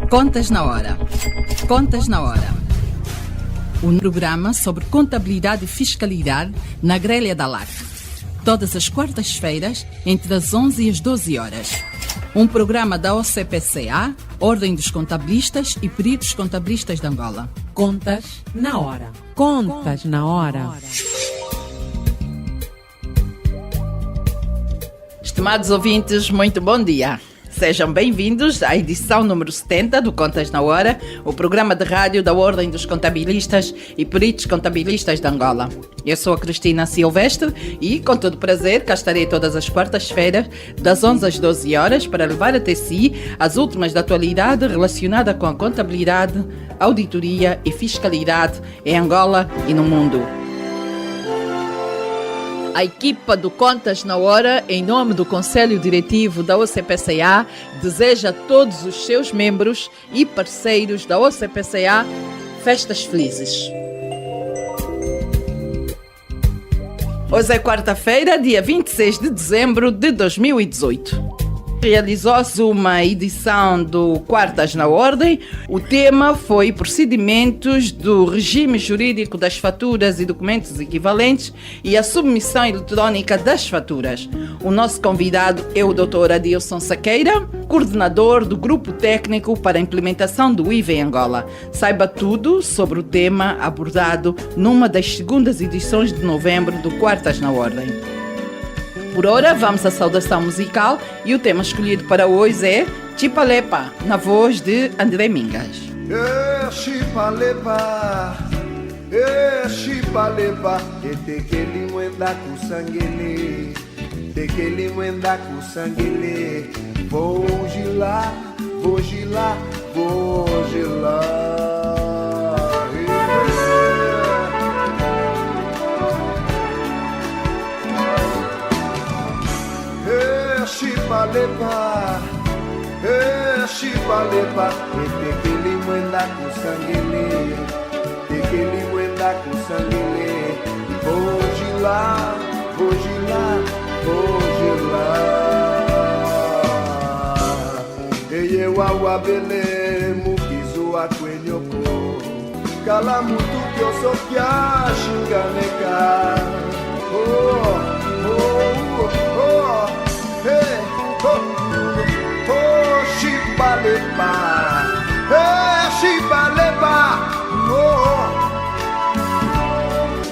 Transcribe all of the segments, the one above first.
Contas na Hora. Contas na Hora. Um programa sobre contabilidade e fiscalidade na grelha da LAC. Todas as quartas-feiras, entre as 11 e as 12 horas. Um programa da OCPCA, Ordem dos Contabilistas e Peritos Contabilistas de Angola. Contas na Hora. Contas na Hora. Estimados ouvintes, muito bom dia. Sejam bem-vindos à edição número 70 do Contas na Hora, o programa de rádio da Ordem dos Contabilistas e Peritos Contabilistas de Angola. Eu sou a Cristina Silvestre e, com todo prazer, cá estarei todas as quartas-feiras, das 11 às 12 horas, para levar até si as últimas da atualidade relacionada com a contabilidade, auditoria e fiscalidade em Angola e no mundo. A equipa do Contas na Hora, em nome do Conselho Diretivo da OCPCA, deseja a todos os seus membros e parceiros da OCPCA festas felizes. Hoje é quarta-feira, dia 26 de dezembro de 2018. Realizou-se uma edição do Quartas na Ordem. O tema foi procedimentos do regime jurídico das faturas e documentos equivalentes e a submissão eletrónica das faturas. O nosso convidado é o Dr. Adilson Saqueira, coordenador do Grupo Técnico para a Implementação do IVA em Angola. Saiba tudo sobre o tema abordado numa das segundas edições de novembro do Quartas na Ordem. Por ora, vamos à saudação musical e o tema escolhido para hoje é Chipalepa, na voz de André Mingas. Chipalepa, Chipalepa, tekeli mwenda kusangele, tekeli mwenda kusangele, vogila, vogila, vogila. Chipalepa, Chipalepa, tekeli mwenda kusangele, tekeli mwenda kusangele, vogila, vogila, vogila. Eye wawabele mukizo akwenyoko, kala mutu kyoso kya shinganeka. Oh, oh, oh. Hey, oh, Chipalepa, Chipalepa, oh,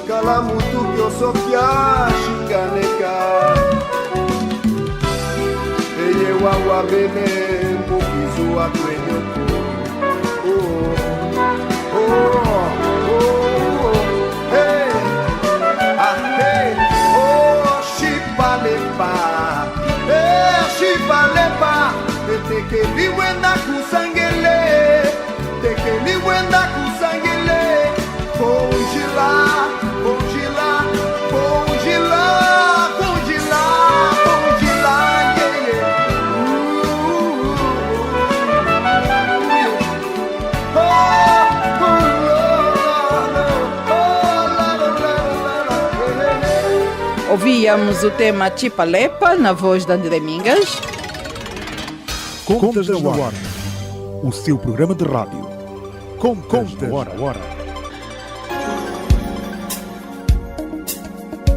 kalamutu kyosofia shinganeka, eye wawa bene mukizu akwenyoko, oh, oh, hey, hey, oh, Chipalepa. Chipalepa, tekeli mwenda kusangele, tekeli mwenda kusangele, vogila, vogila, vogila, vogila, vogila, yeah, yeah. Ouvíamos o tema Chipalepa, na voz de André Mingas. Contas na Hora, o seu programa de rádio. Contas na Hora.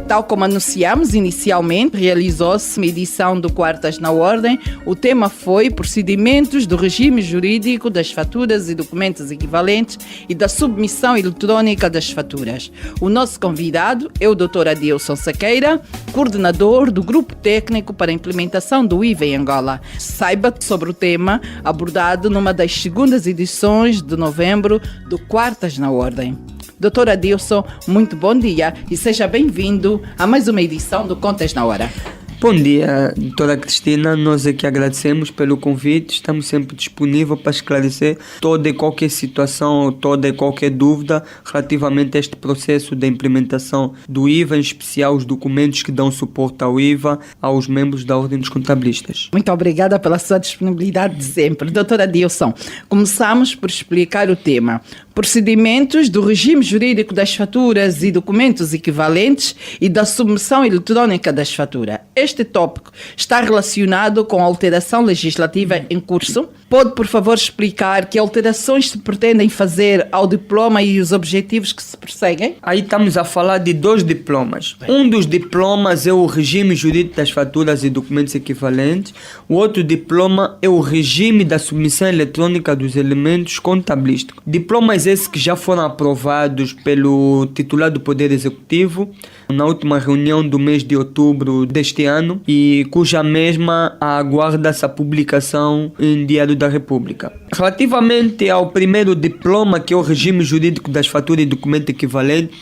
Tal como anunciamos inicialmente, realizou-se uma edição do Quartas na Ordem. O tema foi procedimentos do regime jurídico das faturas e documentos equivalentes e da submissão eletrónica das faturas. O nosso convidado é o Dr. Adilson Saqueira, coordenador do Grupo Técnico para a Implementação do IVA em Angola. Saiba sobre o tema abordado numa das segundas edições de novembro do Quartas na Ordem. Dr. Adilson, muito bom dia e seja bem-vindo a mais uma edição do Contas na Hora. Bom dia, doutora Cristina. Nós aqui agradecemos pelo convite. Estamos sempre disponíveis para esclarecer toda e qualquer situação, toda e qualquer dúvida relativamente a este processo de implementação do IVA, em especial os documentos que dão suporte ao IVA aos membros da Ordem dos Contabilistas. Muito obrigada pela sua disponibilidade de sempre. Doutora Adilson, começamos por explicar o tema. procedimentos do regime jurídico das faturas e documentos equivalentes e da submissão eletrónica das faturas. Este tópico está relacionado com a alteração legislativa em curso. Pode, por favor, explicar que alterações se pretendem fazer ao diploma e os objetivos que se perseguem? Aí estamos a falar de 2 diplomas. Um dos diplomas é o regime jurídico das faturas e documentos equivalentes. O outro diploma é o regime da submissão eletrônica dos elementos contabilísticos. Diplomas esses que já foram aprovados pelo titular do Poder Executivo na última reunião do mês de outubro deste ano e cuja mesma aguarda-se a publicação em Diário da República. Relativamente ao primeiro diploma, que é o regime jurídico das faturas e documento equivalente,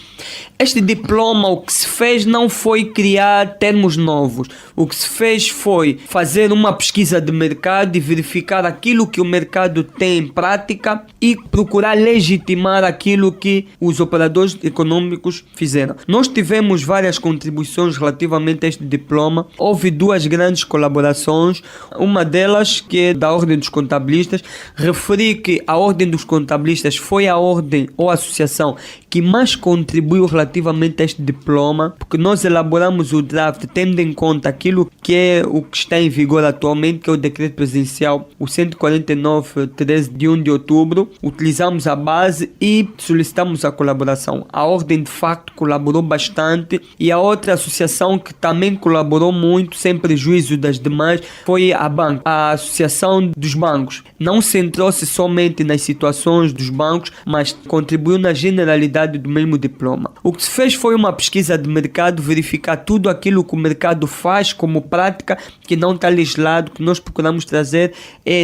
este diploma, o que se fez não foi criar termos novos. O que se fez foi fazer uma pesquisa de mercado e verificar aquilo que o mercado tem em prática e procurar legitimar aquilo que os operadores econômicos fizeram. Nós tivemos várias contribuições relativamente a este diploma. Houve 2 grandes colaborações. Uma delas, que é da Ordem dos Contabilistas, referi que a Ordem dos Contabilistas foi a ordem ou associação que mais contribuiu relativamente a este diploma, porque nós elaboramos o draft tendo em conta aquilo que é o que está em vigor atualmente, que é o decreto presidencial, o 149/13 de 1 de outubro. Utilizamos a base e solicitamos a colaboração. A Ordem, de facto, colaborou bastante, e a outra associação que também colaborou muito, sem prejuízo das demais, foi a banca, a Associação dos Bancos. Não centrou-se somente nas situações dos bancos, mas contribuiu na generalidade do mesmo diploma. O que se fez foi uma pesquisa de mercado, verificar tudo aquilo que o mercado faz como prática que não está legislado, que nós procuramos trazer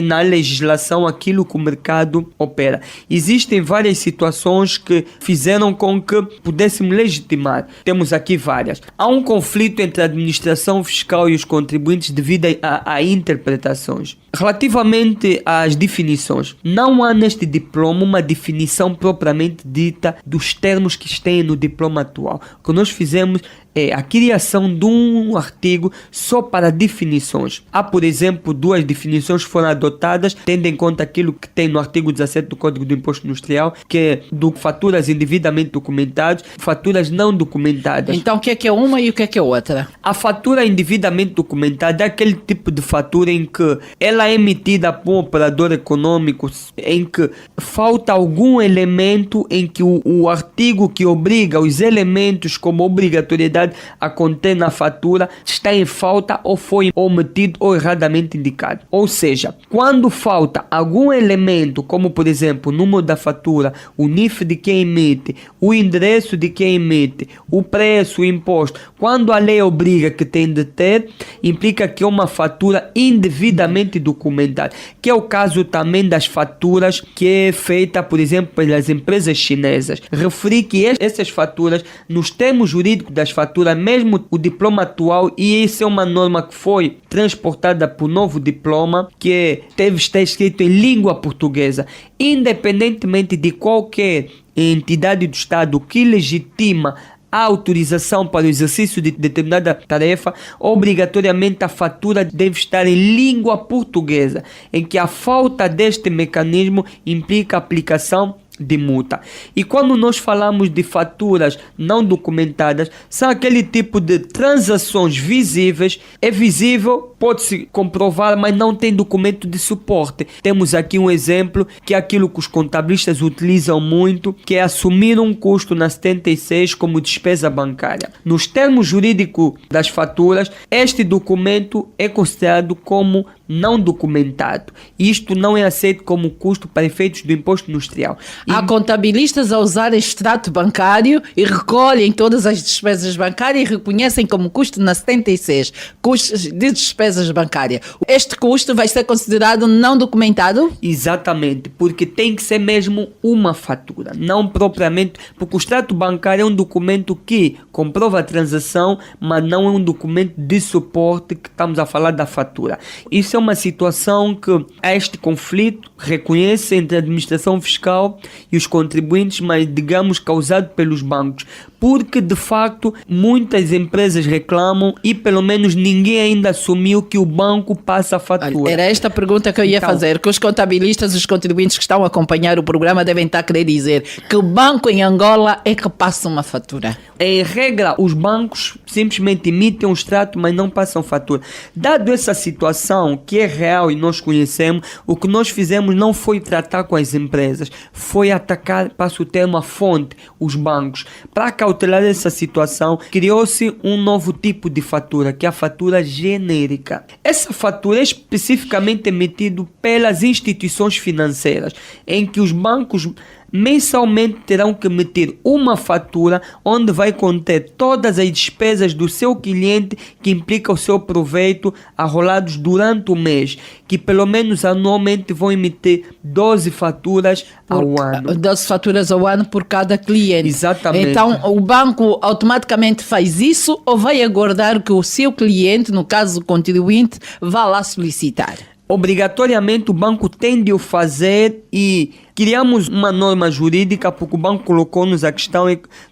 na legislação aquilo que o mercado opera. Existem várias situações que fizeram com que pudéssemos legitimar. Temos aqui várias. Há um conflito entre a administração fiscal e os contribuintes devido a interpretações. Relativamente às definições, não há neste diploma uma definição propriamente dita dos termos que estão no diploma atual. O que nós fizemos é a criação de um artigo só para definições. Há, por exemplo, 2 definições que foram adotadas, tendo em conta aquilo que tem no artigo 17 do Código do Imposto Industrial, que é do faturas indevidamente documentadas, faturas não documentadas. Então, o que é uma e o que é outra? A fatura indevidamente documentada é aquele tipo de fatura em que ela é emitida por um operador econômico, em que falta algum elemento em que o artigo que obriga os elementos como obrigatoriedade a conter na fatura está em falta ou foi omitido ou erradamente indicado. Ou seja, quando falta algum elemento, como por exemplo o número da fatura, o NIF de quem emite, o endereço de quem emite, o preço, o imposto, quando a lei obriga que tem de ter, implica que é uma fatura indevidamente documentada, que é o caso também das faturas que é feita, por exemplo, pelas empresas chinesas. Referi que essas faturas, nos termos jurídicos das faturas, mesmo o diploma atual, e isso é uma norma que foi transportada para o novo diploma, que deve estar escrito em língua portuguesa, independentemente de qualquer entidade do Estado que legitima a autorização para o exercício de determinada tarefa, obrigatoriamente a fatura deve estar em língua portuguesa, em que a falta deste mecanismo implica a aplicação de multa. E quando nós falamos de faturas não documentadas, são aquele tipo de transações visíveis. É visível, pode-se comprovar, mas não tem documento de suporte. Temos aqui um exemplo, que é aquilo que os contabilistas utilizam muito, que é assumir um custo na 76 como despesa bancária. Nos termos jurídicos das faturas, este documento é considerado como não documentado. Isto não é aceito como custo para efeitos do imposto industrial. Há contabilistas a usar extrato bancário e recolhem todas as despesas bancárias e reconhecem como custo na 76, custos de despesas bancárias. Este custo vai ser considerado não documentado? Exatamente, porque tem que ser mesmo uma fatura, não propriamente, porque o extrato bancário é um documento que comprova a transação, mas não é um documento de suporte que estamos a falar da fatura. Isso é uma situação que há este conflito, reconhece, entre a administração fiscal e os contribuintes, mas digamos causado pelos bancos. porque de facto muitas empresas reclamam e pelo menos ninguém ainda assumiu que o banco passa a fatura. Era esta a pergunta que eu ia fazer, que os contabilistas, os contribuintes que estão a acompanhar o programa devem estar a querer dizer que o banco em Angola é que passa uma fatura. Em regra, os bancos simplesmente emitem um extrato, mas não passam fatura. Dado essa situação que é real e nós conhecemos, o que nós fizemos não foi tratar com as empresas, foi atacar, passo o termo, a fonte, os bancos. Para cautelar essa situação, criou-se um novo tipo de fatura, que é a fatura genérica. Essa fatura é especificamente emitida pelas instituições financeiras, em que os bancos mensalmente terão que emitir uma fatura onde vai conter todas as despesas do seu cliente que implica o seu proveito arrolados durante o mês, que pelo menos anualmente vão emitir 12 faturas ao ano. 12 faturas ao ano por cada cliente. Exatamente. Então o banco automaticamente faz isso ou vai aguardar que o seu cliente, no caso o contribuinte, vá lá solicitar? Obrigatoriamente o banco tem de o fazer e criamos uma norma jurídica porque o banco colocou-nos a questão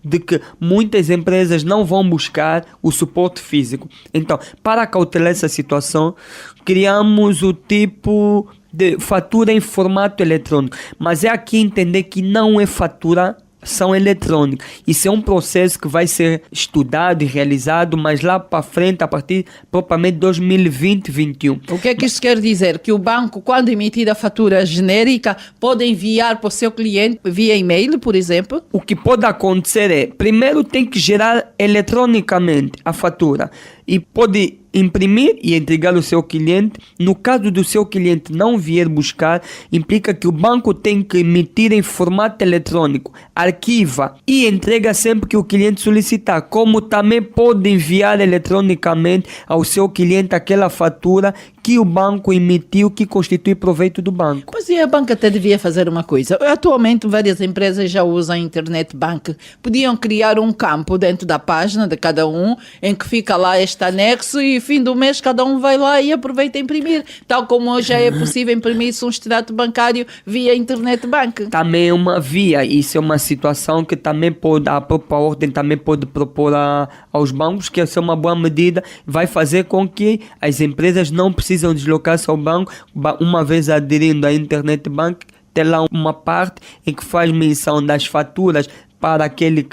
de que muitas empresas não vão buscar o suporte físico. Então, para cautelar essa situação, criamos o tipo de fatura em formato eletrônico. Mas é aqui entender que não é fatura são eletrônicas. Isso é um processo que vai ser estudado e realizado, mas lá para frente, a partir propriamente de 2020-2021. O que é que isso quer dizer? Que o banco, quando emitir a fatura genérica, pode enviar para o seu cliente via e-mail, por exemplo? O que pode acontecer é, primeiro tem que gerar eletronicamente a fatura e pode imprimir e entregar ao seu cliente. No caso do seu cliente não vier buscar, implica que o banco tem que emitir em formato eletrônico, arquiva e entrega sempre que o cliente solicitar, como também pode enviar eletronicamente ao seu cliente aquela fatura que o banco emitiu, que constitui proveito do banco. Pois e a banca até devia fazer uma coisa. Atualmente várias empresas já usam a Internet Bank. Podiam criar um campo dentro da página de cada um, em que fica lá este anexo e fim do mês cada um vai lá e aproveita a imprimir. Tal como hoje já é possível imprimir-se um extrato bancário via Internet Bank. Também é uma via, isso é uma situação que também pode, a própria ordem também pode propor aos bancos, que essa é uma boa medida, vai fazer com que as empresas não precisem deslocar-se ao banco, uma vez aderindo à Internet Bank, ter lá uma parte em que faz menção das faturas para aquele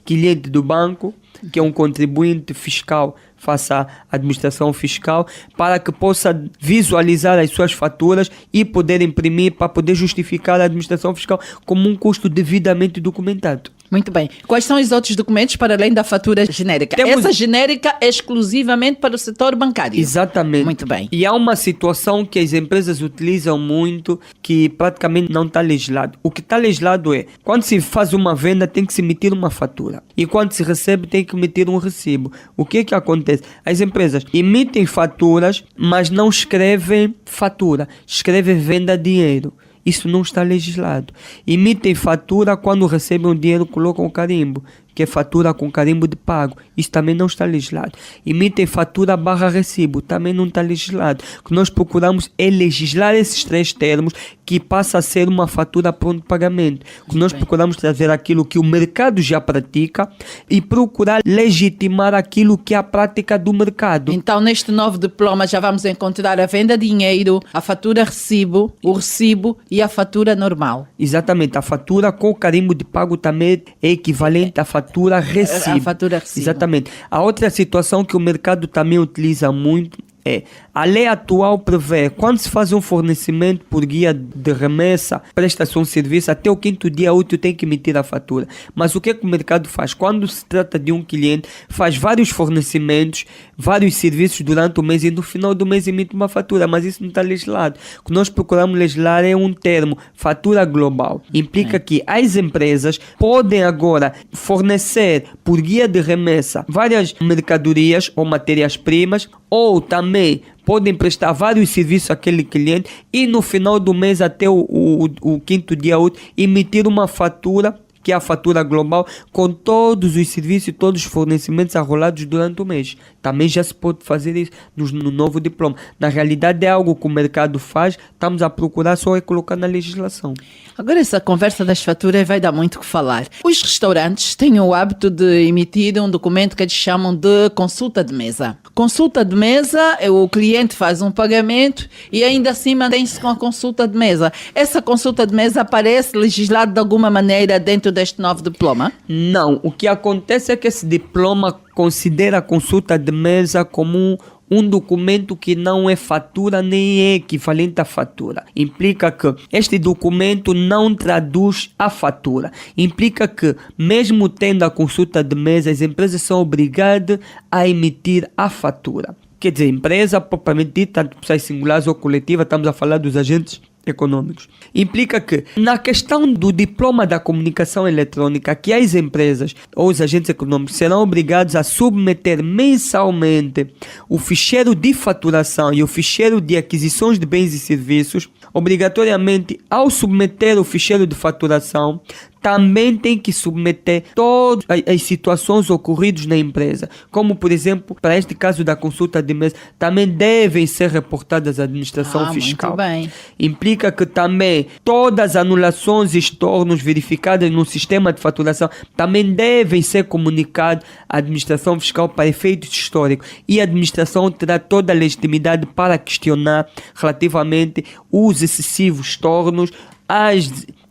cliente do banco, que é um contribuinte fiscal, faça a administração fiscal, para que possa visualizar as suas faturas e poder imprimir para poder justificar a administração fiscal como um custo devidamente documentado. Muito bem. Quais são os outros documentos para além da fatura genérica? Essa genérica é exclusivamente para o setor bancário. Exatamente. Muito bem. E há uma situação que as empresas utilizam muito que praticamente não está legislado. O que está legislado é, quando se faz uma venda tem que se emitir uma fatura. E quando se recebe tem que emitir um recibo. O que é que acontece? As empresas emitem faturas, mas não escrevem fatura. Escrevem venda de dinheiro. Isso não está legislado. Emitem fatura, quando recebem o dinheiro colocam o carimbo, que é fatura com carimbo de pago. Isso também não está legislado. Emitem fatura / recibo, também não está legislado. O que nós procuramos é legislar esses três termos, que passa a ser uma fatura pronto pagamento. O que nós procuramos trazer aquilo que o mercado já pratica e procurar legitimar aquilo que é a prática do mercado. Então, neste novo diploma já vamos encontrar a venda de dinheiro, a fatura recibo, o recibo e a fatura normal. Exatamente. A fatura com carimbo de pago também é equivalente à fatura recibo. A fatura recibo. Exatamente. A outra situação que o mercado também utiliza muito é, a lei atual prevê, quando se faz um fornecimento por guia de remessa, prestação de serviço, até o 5º dia útil tem que emitir a fatura. Mas o que é que o mercado faz? Quando se trata de um cliente, faz vários fornecimentos, vários serviços durante o mês e no final do mês emite uma fatura, mas isso não está legislado. O que nós procuramos legislar é um termo, fatura global. Implica que as empresas podem agora fornecer por guia de remessa várias mercadorias ou matérias-primas, ou também podem prestar vários serviços àquele cliente e no final do mês, até o 5º dia útil, emitir uma fatura, que é a fatura global, com todos os serviços e todos os fornecimentos arrolados durante o mês. Também já se pode fazer isso no novo diploma. Na realidade é algo que o mercado faz, estamos a procurar só é colocar na legislação. Agora essa conversa das faturas vai dar muito o que falar. Os restaurantes têm o hábito de emitir um documento que eles chamam de consulta de mesa. Consulta de mesa, o cliente faz um pagamento e ainda assim mantém-se com a consulta de mesa. Essa consulta de mesa aparece legislado de alguma maneira dentro deste novo diploma? Não, o que acontece é que esse diploma considera a consulta de mesa como um documento que não é fatura nem é equivalente à fatura. Implica que este documento não traduz a fatura. Implica que, mesmo tendo a consulta de mesa, as empresas são obrigadas a emitir a fatura. Quer dizer, empresa propriamente dita, tanto pessoas singulares ou coletiva, estamos a falar dos agentes econômicos. Implica que, na questão do diploma da comunicação eletrônica, que as empresas ou os agentes econômicos serão obrigados a submeter mensalmente o ficheiro de faturação e o ficheiro de aquisições de bens e serviços, obrigatoriamente, ao submeter o ficheiro de faturação, também tem que submeter todas as situações ocorridas na empresa, como por exemplo, para este caso da consulta de mesa, também devem ser reportadas à administração fiscal. Muito bem. Implica que também todas as anulações e estornos verificadas no sistema de faturação também devem ser comunicadas à administração fiscal para efeitos históricos, e a administração terá toda a legitimidade para questionar relativamente os excessivos estornos,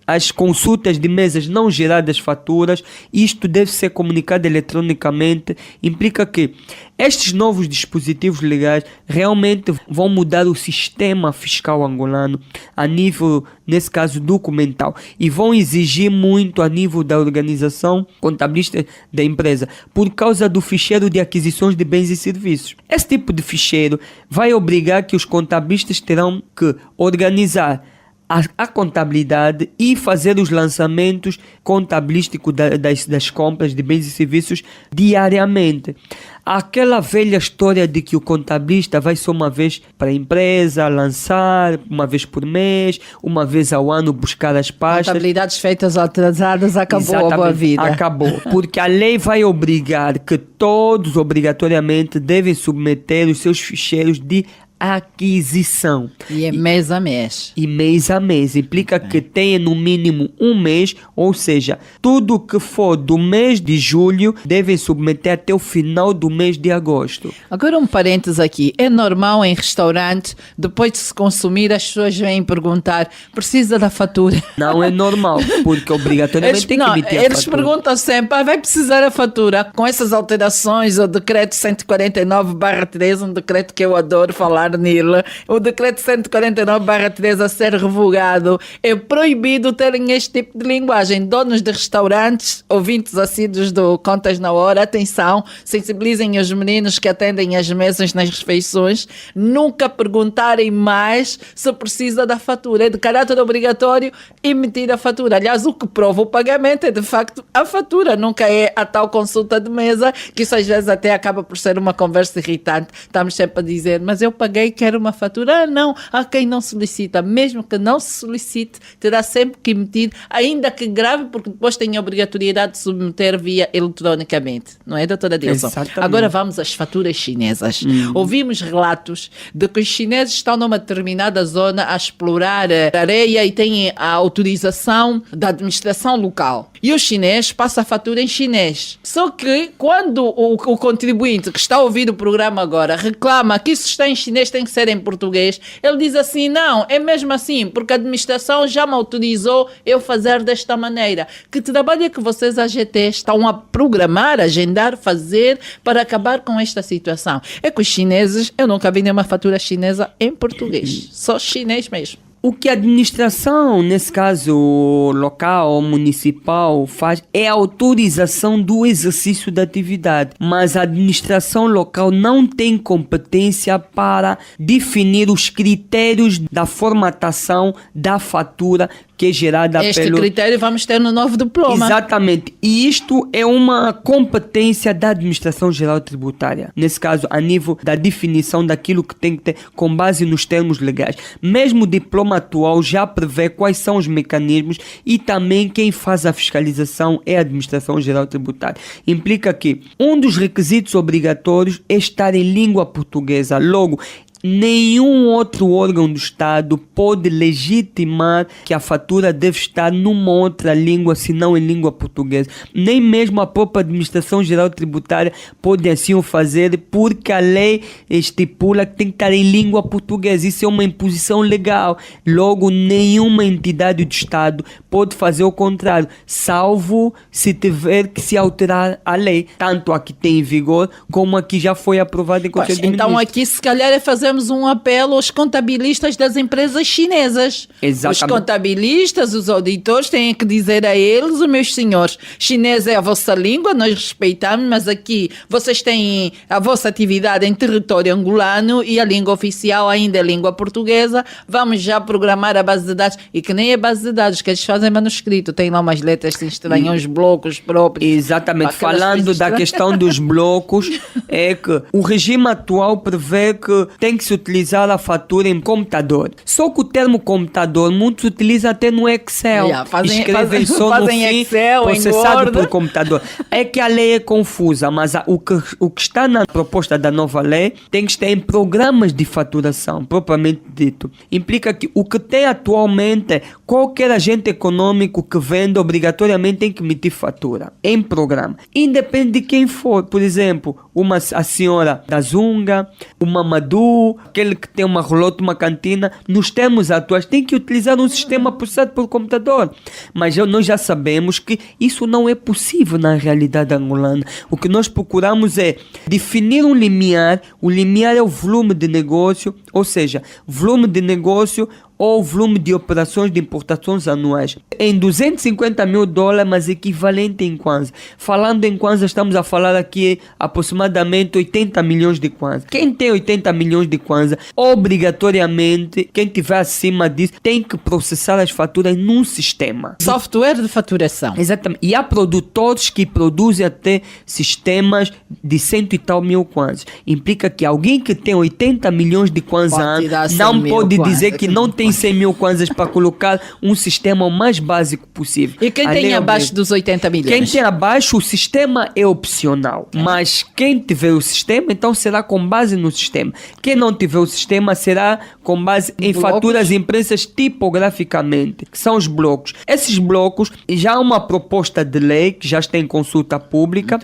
as consultas de mesas não geradas faturas. Isto deve ser comunicado eletronicamente. Implica que estes novos dispositivos legais realmente vão mudar o sistema fiscal angolano a nível, nesse caso, documental, e vão exigir muito a nível da organização contabilística da empresa, por causa do ficheiro de aquisições de bens e serviços. Esse tipo de ficheiro vai obrigar que os contabilistas terão que organizar a contabilidade e fazer os lançamentos contabilísticos das compras de bens e serviços diariamente. Aquela velha história de que o contabilista vai só uma vez para a empresa lançar, uma vez por mês, uma vez ao ano buscar as pastas. Contabilidades feitas atrasadas, acabou. Exatamente, a boa vida. Acabou. Porque a lei vai obrigar que todos obrigatoriamente devem submeter os seus ficheiros de aquisição. E é mês a mês. E mês a mês. Implica que tenha no mínimo um mês, ou seja, tudo que for do mês de julho devem submeter até o final do mês de agosto. Agora um parênteses aqui. É normal em restaurante, depois de se consumir, as pessoas vêm perguntar: precisa da fatura? Não é normal, porque obrigatoriamente tem que emitir a fatura. Eles perguntam sempre: vai precisar a fatura? Com essas alterações, o decreto 149/13, um decreto que eu adoro falar nele, o decreto 149/13 a ser revogado, é proibido terem este tipo de linguagem. Donos de restaurantes, ouvintes assíduos do Contas na Hora, atenção, sensibilizem os meninos que atendem as mesas nas refeições, nunca perguntarem mais se precisa da fatura. É de caráter obrigatório emitir a fatura. Aliás, o que prova o pagamento é de facto a fatura, nunca é a tal consulta de mesa, que isso às vezes até acaba por ser uma conversa irritante. Estamos sempre a dizer: mas eu paguei, quero uma fatura. Ah, não, há quem não solicita. Mesmo que não se solicite, terá sempre que emitir, ainda que grave, porque depois tem a obrigatoriedade de submeter via eletronicamente. Não é, doutora Dilson? Exatamente. Agora vamos às faturas chinesas. Ouvimos relatos de que os chineses estão numa determinada zona a explorar a areia e têm a autorização da administração local. E o chinês passa a fatura em chinês. Só que quando o contribuinte que está a ouvir o programa agora reclama que isso está em chinês, tem que ser em português, ele diz assim: não, é mesmo assim, porque a administração já me autorizou eu fazer desta maneira. Que trabalho é que vocês, a GT, estão a programar, agendar, fazer para acabar com esta situação? É que os chineses, eu nunca vi nenhuma fatura chinesa em português, só chinês mesmo. O que a administração, nesse caso local ou municipal, faz é a autorização do exercício da atividade, mas a administração local não tem competência para definir os critérios da formatação da fatura que é gerada Este critério vamos ter no novo diploma. Exatamente. E isto é uma competência da Administração Geral Tributária. Nesse caso, a nível da definição daquilo que tem que ter com base nos termos legais. Mesmo o diploma atual já prevê quais são os mecanismos e também quem faz a fiscalização é a Administração Geral Tributária. Implica que um dos requisitos obrigatórios é estar em língua portuguesa. Logo, nenhum outro órgão do Estado pode legitimar que a fatura deve estar numa outra língua, senão em língua portuguesa. Nem mesmo a própria Administração Geral Tributária pode assim o fazer, porque a lei estipula que tem que estar em língua portuguesa. Isso é uma imposição legal. Logo, nenhuma entidade do Estado pode fazer o contrário, salvo se tiver que se alterar a lei, tanto a que tem em vigor, como a que já foi aprovada em Conselho de Ministros. Então aqui se calhar é fazermos um apelo aos contabilistas das empresas chinesas. Exatamente. Os contabilistas, os auditores têm que dizer a eles, meus senhores, chinês é a vossa língua, nós respeitamos, mas aqui vocês têm a vossa atividade em território angolano e a língua oficial ainda é língua portuguesa, vamos já programar a base de dados, e que nem é base de dados, que eles fazem manuscrito, tem lá umas letras que se estranham, os blocos próprios. Exatamente. Falando da questão dos blocos, é que o regime atual prevê que tem que se utilizar a fatura em computador. Só que o termo computador, muitos utilizam até no Excel. Escrevem só no fim, Excel, processado por computador. É que a lei é confusa, mas o que está na proposta da nova lei tem que estar em programas de faturação, propriamente dito. Implica que o que tem atualmente é qualquer agente econômico que venda obrigatoriamente tem que emitir fatura em programa. Independe de quem for. Por exemplo, a senhora da Zunga, o Mamadou, aquele que tem uma rolota, uma cantina, nos termos atuais tem que utilizar um sistema processado por computador. Mas nós já sabemos que isso não é possível na realidade angolana. O que nós procuramos é definir um limiar. O limiar é o volume de negócio, ou seja, volume de negócio ou volume de operações de importações anuais em $250 mil, mas equivalente em kwanza. Falando em kwanza, estamos a falar aqui aproximadamente 80 milhões de kwanza. Quem tem 80 milhões de kwanza, obrigatoriamente, quem tiver acima disso, tem que processar as faturas num sistema. Software de faturação. Exatamente. E há produtores que produzem até sistemas de 100 e tal mil kwanzas. Implica que alguém que tem 80 milhões de kwanza não pode dizer que não tem 100 mil kwanzas para colocar um sistema o mais básico possível. E quem tem abaixo dos 80 milhões? Quem tem abaixo, o sistema é opcional. Mas quem tiver o sistema, então será com base no sistema. Quem não tiver o sistema será com base em faturas impressas tipograficamente, que são os blocos. Esses blocos, já há uma proposta de lei que já está em consulta pública,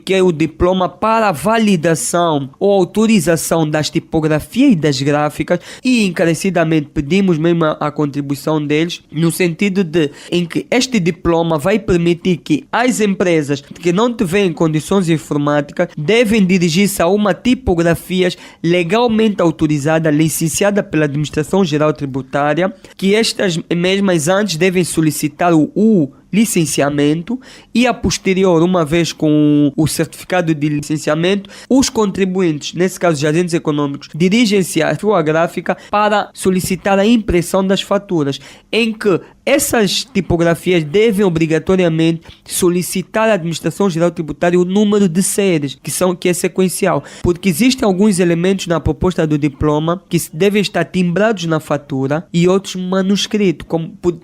que é o diploma para validação ou autorização das tipografias e das gráficas, e encarecidamente pedimos mesmo a contribuição deles, no sentido de em que este diploma vai permitir que as empresas que não tiverem condições informáticas devem dirigir-se a uma tipografia legalmente autorizada, licenciada pela Administração Geral Tributária, que estas mesmas antes devem solicitar o licenciamento, e a posterior, uma vez com o certificado de licenciamento, os contribuintes, nesse caso os agentes econômicos, dirigem-se à sua gráfica para solicitar a impressão das faturas, em que essas tipografias devem obrigatoriamente solicitar à Administração Geral Tributária o número de séries, que é sequencial, porque existem alguns elementos na proposta do diploma que devem estar timbrados na fatura e outros manuscritos,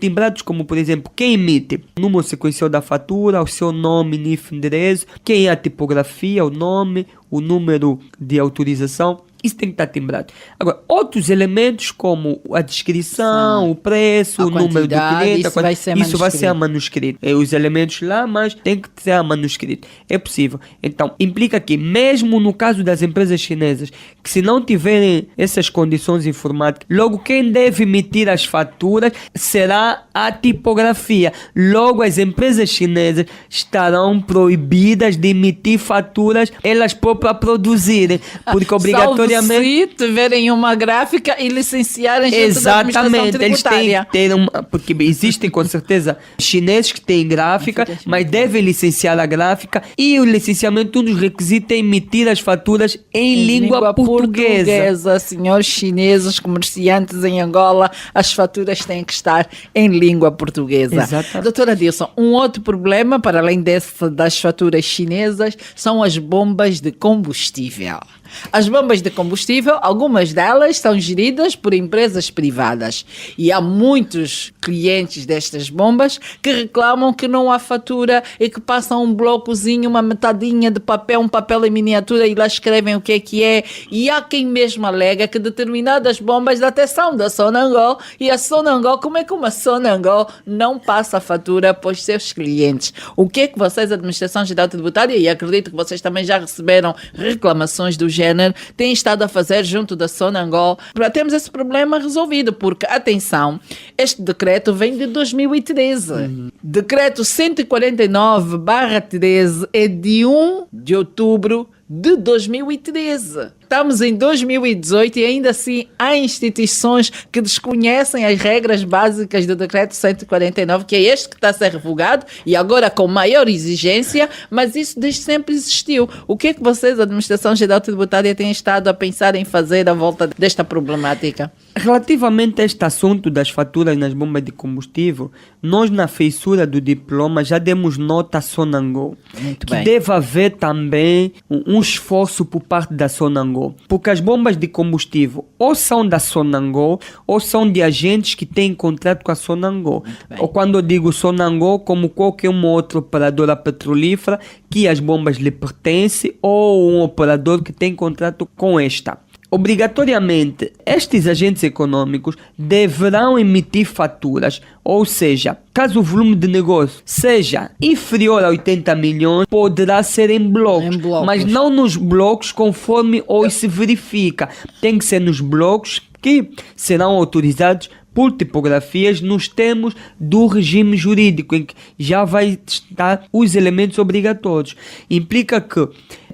timbrados como, por exemplo, quem emite o número sequencial da fatura, o seu nome, NIF, endereço, quem é a tipografia, o nome, o número de autorização. Isso tem que estar timbrado. Agora, outros elementos como a descrição, o preço, o número do cliente, isso vai ser a manuscrito. Os elementos lá, mas tem que ser a manuscrito. É possível. Então, implica que mesmo no caso das empresas chinesas, que se não tiverem essas condições informáticas, logo quem deve emitir as faturas será a tipografia. Logo, as empresas chinesas estarão proibidas de emitir faturas elas próprias produzirem, porque obrigatoriamente obrigatoriamente... se tiverem uma gráfica e licenciarem junto da administração Exatamente, eles têm tributária. que ter porque existem com certeza chineses que têm gráfica, mas devem licenciar a gráfica, e o licenciamento, um dos requisitos é emitir as faturas em língua portuguesa. Senhores chineses, comerciantes em Angola, as faturas têm que estar em língua portuguesa. Exatamente. Doutora Dilson, um outro problema, para além das faturas chinesas, são as bombas de combustível. As bombas de combustível, algumas delas são geridas por empresas privadas, e há muitos clientes destas bombas que reclamam que não há fatura e que passam um blocozinho, uma metadinha de papel, um papel em miniatura, e lá escrevem o que é, e há quem mesmo alega que determinadas bombas até são da Sonangol, e a Sonangol, como é que uma Sonangol não passa a fatura para os seus clientes? O que é que vocês, Administração Geral Tributária, e acredito que vocês também já receberam reclamações do género, têm estado a fazer junto da Sonangol para termos esse problema resolvido? Porque, atenção, este decreto vem de 2013. Decreto 149/13 é de 1 de outubro de 2013. Estamos em 2018 e ainda assim há instituições que desconhecem as regras básicas do decreto 149, que é este que está a ser revogado, e agora com maior exigência, mas isso desde sempre existiu. O que é que vocês, a Administração Geral Tributária, têm estado a pensar em fazer à volta desta problemática? Relativamente a este assunto das faturas nas bombas de combustível, nós na feiçura do diploma já demos nota à Sonangol. Muito que bem. deve haver também um esforço por parte da Sonangol, porque as bombas de combustível ou são da Sonangol ou são de agentes que têm contrato com a Sonangol. Ou quando eu digo Sonangol, como qualquer uma outra operadora petrolífera que as bombas lhe pertencem, ou um operador que tem contrato com esta. Obrigatoriamente, estes agentes econômicos deverão emitir faturas, ou seja, caso o volume de negócio seja inferior a 80 milhões, poderá ser em blocos, mas não nos blocos conforme hoje se verifica. Tem que ser nos blocos que serão autorizados por tipografias nos termos do regime jurídico, em que já vai estar os elementos obrigatórios. Implica que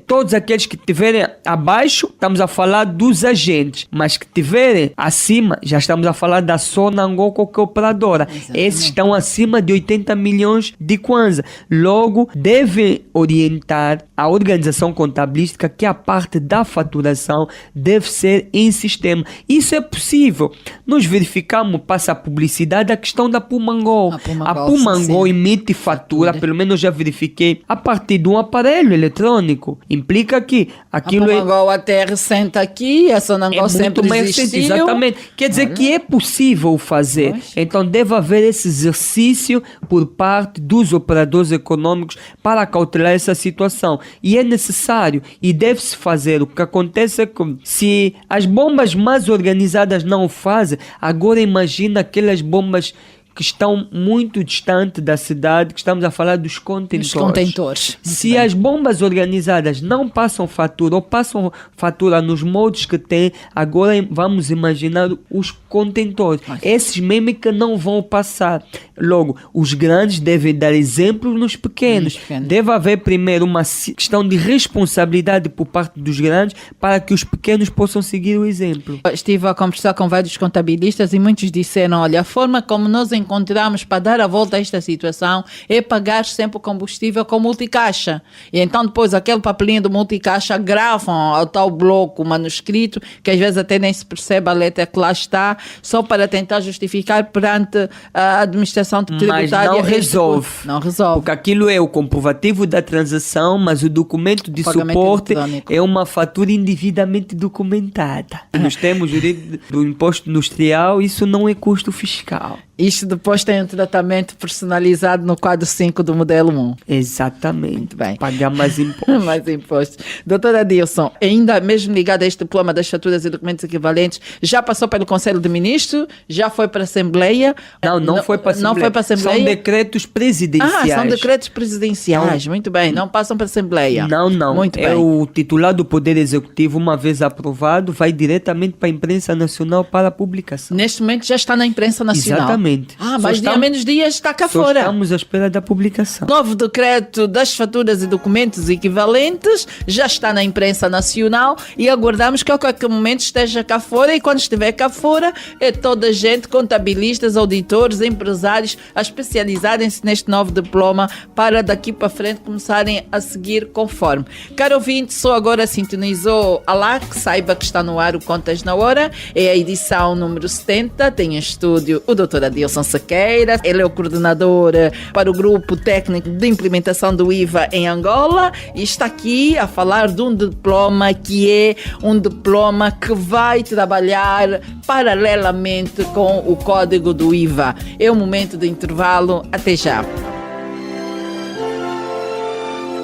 todos aqueles que estiverem abaixo, estamos a falar dos agentes, mas que estiverem acima, já estamos a falar da Sonangol, qualquer operadora. Exatamente. Esses estão acima de 80 milhões de kwanza. Logo, devem orientar a organização contabilística que a parte da faturação deve ser em sistema. Isso é possível. Nós verificamos, passa a publicidade, a questão da Pumangol. A Pumangol emite fatura, pelo menos eu já verifiquei, a partir de um aparelho eletrônico. Implica que aquilo a Pumangol até recente aqui, a Sonangol sempre existiu. Exatamente. Quer dizer que é possível fazer. Então deve haver esse exercício por parte dos operadores econômicos para cautelar essa situação. E é necessário e deve-se fazer. O que acontece é que se as bombas mais organizadas não o fazem, agora imagina aquelas bombas que estão muito distante da cidade, que estamos a falar dos contentores. Se as bombas organizadas não passam fatura ou passam fatura nos modos que têm, agora vamos imaginar os contentores. Esses mesmo que não vão passar. Logo, os grandes devem dar exemplo nos pequenos. Deve haver primeiro uma questão de responsabilidade por parte dos grandes para que os pequenos possam seguir o exemplo. Estive a conversar com vários contabilistas e muitos disseram, olha, a forma como nós encontramos para dar a volta a esta situação é pagar sempre o combustível com multicaixa. E então depois aquele papelinho do multicaixa gravam ao tal bloco manuscrito, que às vezes até nem se percebe a letra que lá está, só para tentar justificar perante a administração tributária. Mas não resolve. Não resolve. Porque aquilo é o comprovativo da transação, mas o documento de suporte é uma fatura indevidamente documentada. Nos termos jurídicos do imposto industrial, isso não é custo fiscal. Isto depois tem um tratamento personalizado no quadro 5 do modelo 1. Exatamente. Muito bem. Pagar mais impostos. Mais impostos. Doutora Dilson, ainda mesmo ligada a este diploma das faturas e documentos equivalentes, já passou pelo Conselho de Ministros? Já foi para a Assembleia? Não foi para a Assembleia. Não foi para a Assembleia? São decretos presidenciais. São decretos presidenciais. Muito bem. Não passam para a Assembleia. Não. Muito bem. O titular do Poder Executivo, uma vez aprovado, vai diretamente para a imprensa nacional para a publicação. Neste momento já está na imprensa nacional. Exatamente. Exatamente. Mais dia menos dias está cá Só fora. estamos à espera da publicação. Novo decreto das faturas e documentos equivalentes já está na imprensa nacional e aguardamos que a qualquer momento esteja cá fora, e quando estiver cá fora é toda a gente, contabilistas, auditores, empresários, a especializarem-se neste novo diploma para daqui para frente começarem a seguir conforme. Caro ouvinte, só agora sintonizou a LAC, saiba que está no ar o Contas na Hora, é a edição número 70, tem em estúdio o Dr. Adilson Sequeira, ele é o coordenador para o grupo técnico de implementação do IVA em Angola e está aqui a falar de um diploma que é um diploma que vai trabalhar paralelamente com o código do IVA. É um momento de intervalo, até já.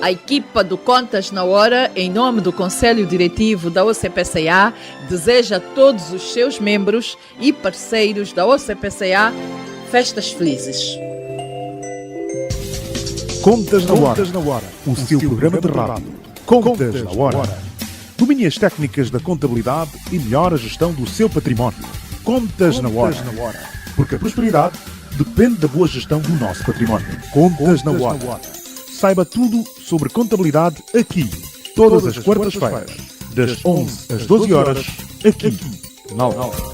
A equipa do Contas na Hora, em nome do Conselho Diretivo da OCPCA, deseja a todos os seus membros e parceiros da OCPCA festas felizes. Contas na Hora, o seu programa de rádio. Contas na Hora. Domine as técnicas da contabilidade e melhore a gestão do seu património. Contas na Hora. Porque a prosperidade depende da boa gestão do nosso património. Contas na Hora. Saiba tudo sobre contabilidade aqui, todas as quartas-feiras, das 11 às 12 horas, aqui, na Hora.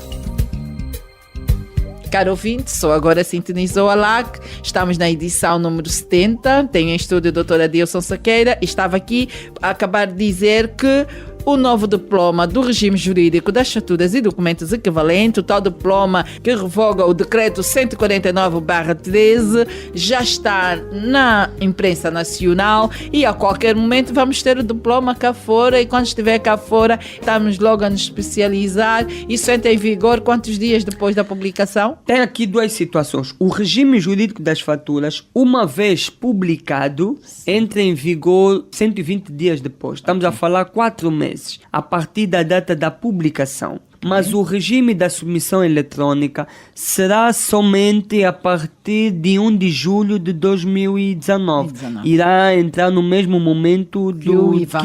Caro ouvinte, só agora sintonizou a LAC, estamos na edição número 70, tenho em estúdio o Dr. Adilson Sequeira e estava aqui a acabar de dizer que o novo diploma do regime jurídico das faturas e documentos equivalentes, o tal diploma que revoga o decreto 149/13, já está na imprensa nacional e a qualquer momento vamos ter o diploma cá fora, e quando estiver cá fora estamos logo a nos especializar. Isso entra em vigor quantos dias depois da publicação? Tem aqui duas situações. O regime jurídico das faturas, uma vez publicado, entra em vigor 120 dias depois. Estamos a falar 4 meses. A partir da data da publicação. Mas o regime da submissão eletrônica será somente a partir de 1 de julho de 2019. Irá entrar no mesmo momento que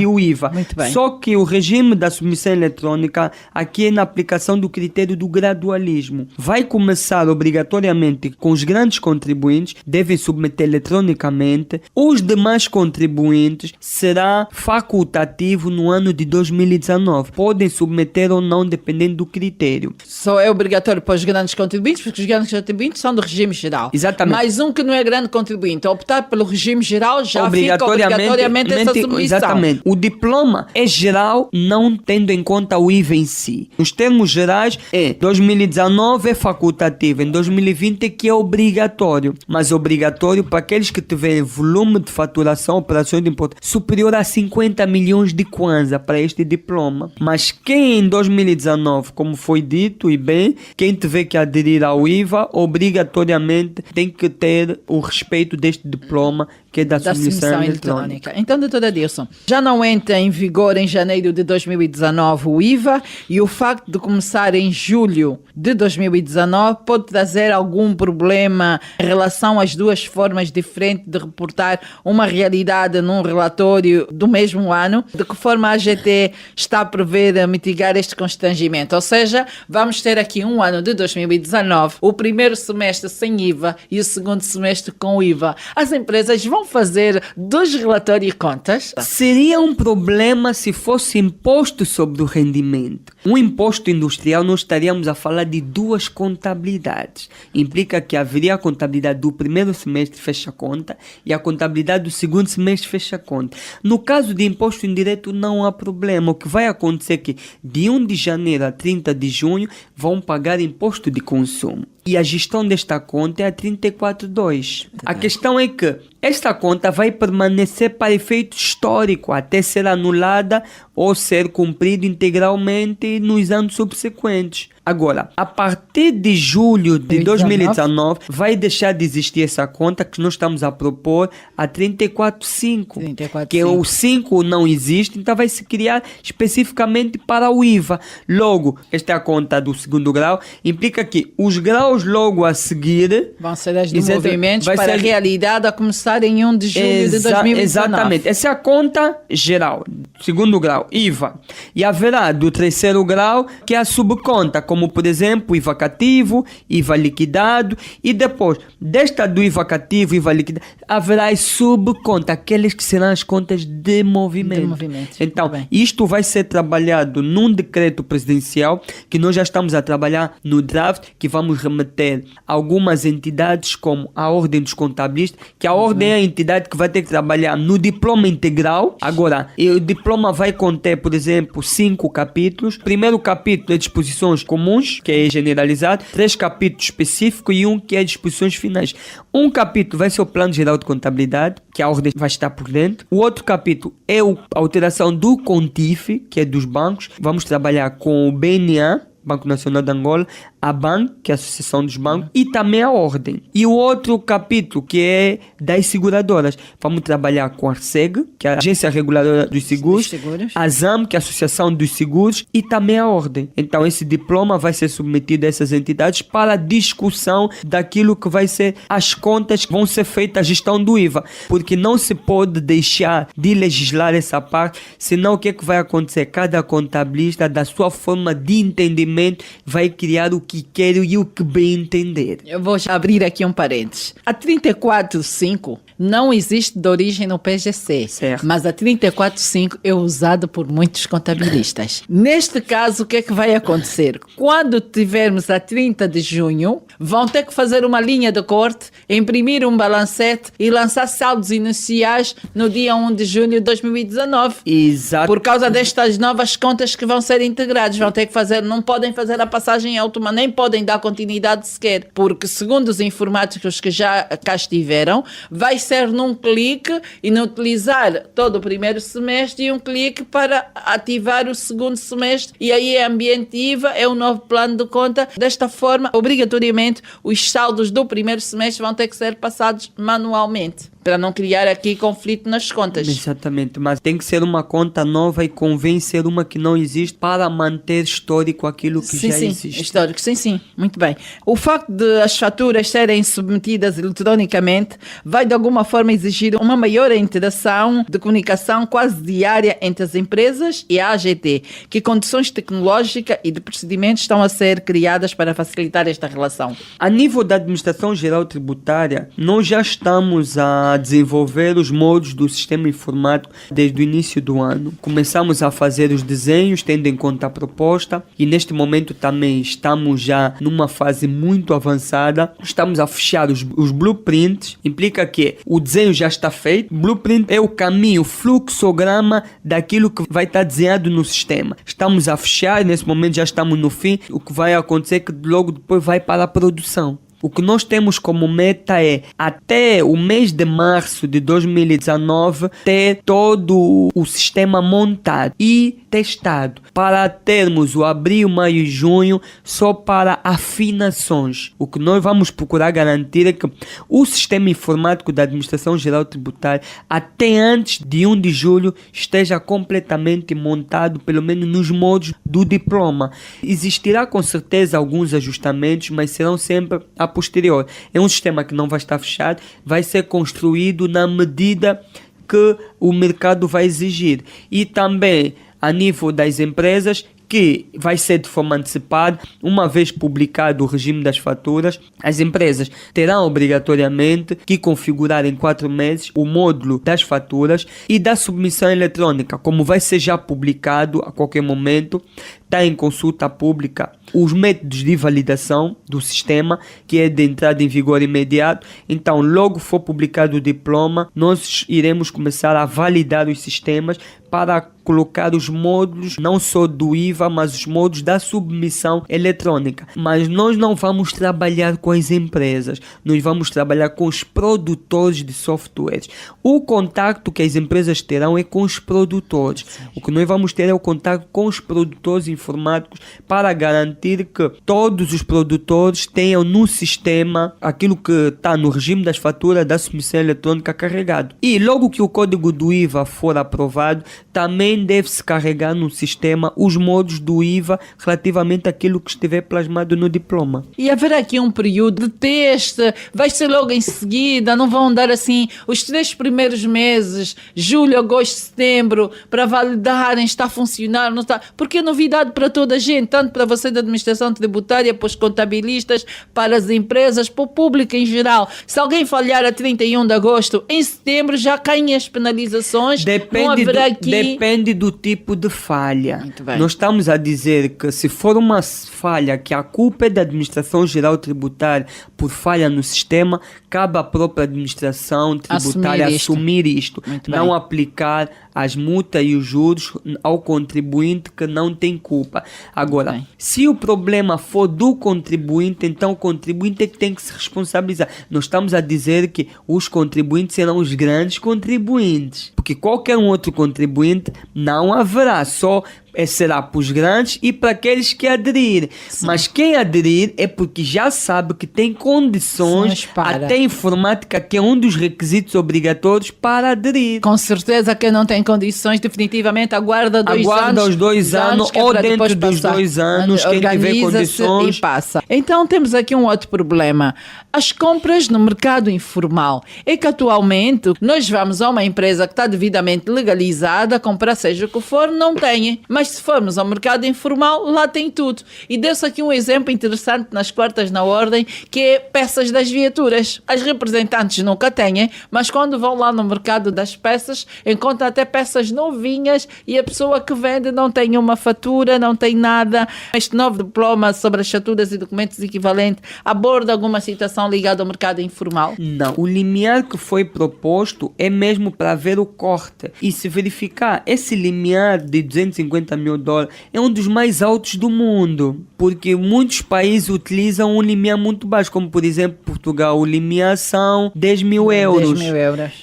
o IVA. Muito bem. Só que o regime da submissão eletrônica aqui é na aplicação do critério do gradualismo. Vai começar obrigatoriamente com os grandes contribuintes, devem submeter eletronicamente. Os demais contribuintes será facultativo no ano de 2019. Podem submeter ou não, dependendo do critério. Só é obrigatório para os grandes contribuintes, porque os grandes contribuintes são do regime geral. Exatamente. Mas um que não é grande contribuinte, optar pelo regime geral, já fica obrigatoriamente essa submissão. Exatamente. O diploma é geral, não tendo em conta o IVA em si. Nos termos gerais, 2019 é facultativo, em 2020 é que é obrigatório. Mas obrigatório para aqueles que tiverem volume de faturação, operações de imposto superior a 50 milhões de kwanza para este diploma. Mas quem em 2019, como foi dito e bem, quem tiver que aderir ao IVA, obrigatoriamente tem que ter o respeito deste diploma, que é da submissão eletrônica. Então, doutor Adilson, já não entra em vigor em janeiro de 2019 o IVA, e o facto de começar em julho de 2019 pode trazer algum problema em relação às duas formas diferentes de reportar uma realidade num relatório do mesmo ano? De que forma a AGT está a prever a mitigar este constrangimento? Ou seja, vamos ter aqui um ano de 2019, o primeiro semestre sem IVA e o segundo semestre com IVA. As empresas vão fazer 2 relatórios e contas? Seria um problema se fosse imposto sobre o rendimento. Um imposto industrial, nós estaríamos a falar de 2 contabilidades. Implica que haveria a contabilidade do primeiro semestre fecha conta e a contabilidade do segundo semestre fecha conta. No caso de imposto indireto não há problema. O que vai acontecer é que de 1 de janeiro a 30 de junho vão pagar imposto de consumo. E a gestão desta conta é a 34.2. A questão é que esta conta vai permanecer para efeito histórico até ser anulada ou ser cumprida integralmente nos anos subsequentes. Agora, a partir de julho de 2019, vai deixar de existir essa conta que nós estamos a propor a 34.5. Que o 5 não existe, então vai se criar especificamente para o IVA. Logo, esta é a conta do segundo grau, implica que os graus logo a seguir vão ser as movimentos para a realidade a começar em 1 de julho de 2019. Exatamente. Essa é a conta geral. Segundo grau, IVA. E haverá do terceiro grau, que é a subconta, como por exemplo IVA cativo, IVA liquidado, e depois desta do IVA cativo, IVA liquidado, haverá as subcontas, aquelas que serão as contas de movimento. Então, isto vai ser trabalhado num decreto presidencial que nós já estamos a trabalhar no draft, que vamos remeter a algumas entidades como a Ordem dos Contabilistas, que a Ordem é a entidade que vai ter que trabalhar no diploma integral. Agora, o diploma vai conter, por exemplo, 5 capítulos. O primeiro capítulo é disposições comuns, que é generalizado, 3 capítulos específicos e um que é disposições finais. Um capítulo vai ser o Plano Geral de Contabilidade, que a Ordem vai estar por dentro. O outro capítulo é a alteração do CONTIF, que é dos bancos. Vamos trabalhar com o BNA, Banco Nacional de Angola, a BAN, que é a Associação dos Bancos, e também a Ordem. E o outro capítulo, que é das seguradoras. Vamos trabalhar com a ARSEG, que é a Agência Reguladora dos Seguros, a ZAM, que é a Associação dos Seguros, e também a Ordem. Então, esse diploma vai ser submetido a essas entidades para discussão daquilo que vai ser as contas que vão ser feitas, a gestão do IVA. Porque não se pode deixar de legislar essa parte, senão o que é que vai acontecer? Cada contabilista, da sua forma de entendimento, vai criar o que quer e o que bem entender. Eu vou já abrir aqui um parênteses. A 34.5 não existe de origem no PGC, certo, mas a 34.5 é usada por muitos contabilistas. Neste caso, o que é que vai acontecer? Quando tivermos a 30 de junho, vão ter que fazer uma linha de corte, imprimir um balancete e lançar saldos iniciais no dia 1 de junho de 2019. Exato. Por causa destas novas contas que vão ser integradas, vão ter que fazer, não podem fazer a passagem automática, nem podem dar continuidade sequer, porque segundo os informáticos que já cá estiveram, vai ser num clique e não utilizar todo o primeiro semestre e um clique para ativar o segundo semestre, e aí é ambiente IVA, é um novo plano de conta. Desta forma, obrigatoriamente, os saldos do primeiro semestre vão ter que ser passados manualmente, para não criar aqui conflito nas contas. Exatamente, mas tem que ser uma conta nova e convém ser uma que não existe para manter histórico aquilo que já existe. Histórico, sim, muito bem. O facto de as faturas serem submetidas eletronicamente vai de alguma forma exigir uma maior interação de comunicação quase diária entre as empresas e a AGT. Que condições tecnológicas e de procedimentos estão a ser criadas para facilitar esta relação? A nível da Administração Geral Tributária, nós já estamos a desenvolver os modos do sistema informático desde o início do ano. Começamos a fazer os desenhos, tendo em conta a proposta, e neste momento também estamos já numa fase muito avançada. Estamos a fechar os blueprints, implica que o desenho já está feito. Blueprint é o caminho, o fluxograma daquilo que vai estar desenhado no sistema. Estamos a fechar, nesse momento já estamos no fim. O que vai acontecer é que logo depois vai para a produção. O que nós temos como meta é, até o mês de março de 2019, ter todo o sistema montado e testado, para termos o abril, maio e junho só para afinações. O que nós vamos procurar garantir é que o sistema informático da Administração Geral Tributária, até antes de 1 de julho, esteja completamente montado, pelo menos nos modos do diploma. Existirá com certeza alguns ajustamentos, mas serão sempre a posterior. É um sistema que não vai estar fechado, vai ser construído na medida que o mercado vai exigir. E também a nível das empresas, que vai ser de forma antecipada. Uma vez publicado o regime das faturas, as empresas terão obrigatoriamente que configurar em 4 meses o módulo das faturas e da submissão eletrônica. Como vai ser já publicado a qualquer momento, está em consulta pública os métodos de validação do sistema, que é de entrada em vigor imediato. Então, logo for publicado o diploma, nós iremos começar a validar os sistemas para colocar os módulos, não só do IVA, mas os módulos da submissão eletrônica. Mas nós não vamos trabalhar com as empresas, nós vamos trabalhar com os produtores de softwares. O contato que as empresas terão é com os produtores. O que nós vamos ter é o contato com os produtores informáticos para garantir que todos os produtores tenham no sistema aquilo que está no regime das faturas da submissão eletrônica carregado. E logo que o código do IVA for aprovado, também deve-se carregar no sistema os modos do IVA relativamente àquilo que estiver plasmado no diploma. E haverá aqui um período de teste, vai ser logo em seguida, não vão dar assim os 3 primeiros meses, julho, agosto, setembro, para validarem, está a funcionar, não está, porque é novidade para toda a gente, tanto para você da administração tributária, para os contabilistas, para as empresas, para o público em geral. Se alguém falhar a 31 de agosto, em setembro já caem as penalizações. Depende do tipo de falha. Muito bem. Nós estamos a dizer que se for uma falha que a culpa é da Administração Geral Tributária por falha no sistema, cabe à própria Administração Tributária assumir isto. Não aplicar as multas e os juros ao contribuinte que não tem culpa. Agora, se o problema for do contribuinte, então o contribuinte é que tem que se responsabilizar. Nós estamos a dizer que os contribuintes serão os grandes contribuintes, porque qualquer um outro contribuinte não haverá, só será para os grandes e para aqueles que aderirem. Mas quem aderir é porque já sabe que tem condições, até informática, que é um dos requisitos obrigatórios para aderir. Com certeza, quem não tem condições, definitivamente aguarda os 2 anos, ou dentro dos 2 anos, quem tiver condições e passa. Então temos aqui um outro problema: as compras no mercado informal. É que atualmente nós vamos a uma empresa que está devidamente legalizada, comprar seja o que for, não tem. Mas se formos ao mercado informal, lá tem tudo. E deu-se aqui um exemplo interessante nas quartas na ordem, que é peças das viaturas. As representantes nunca têm, mas quando vão lá no mercado das peças, encontram até peças novinhas e a pessoa que vende não tem uma fatura, não tem nada. Este novo diploma sobre as faturas e documentos equivalentes aborda alguma situação ligada ao mercado informal? Não. O limiar que foi proposto é mesmo para ver o corte. E se verificar, esse limiar de 250 mil dólares é um dos mais altos do mundo, porque muitos países utilizam um limiar muito baixo, como por exemplo Portugal, o limiar são 10 mil euros.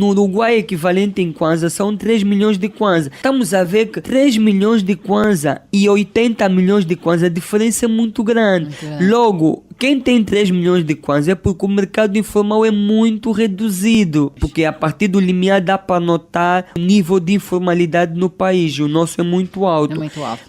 No Uruguai, equivalente em kwanza, são 3 milhões de kwanza. Estamos a ver que 3 milhões de kwanza e 80 milhões de kwanza, a diferença é muito grande. Logo, quem tem 3 milhões de kwanza é porque o mercado informal é muito reduzido, porque a partir do limiar dá para notar o nível de informalidade no país. O nosso é muito alto.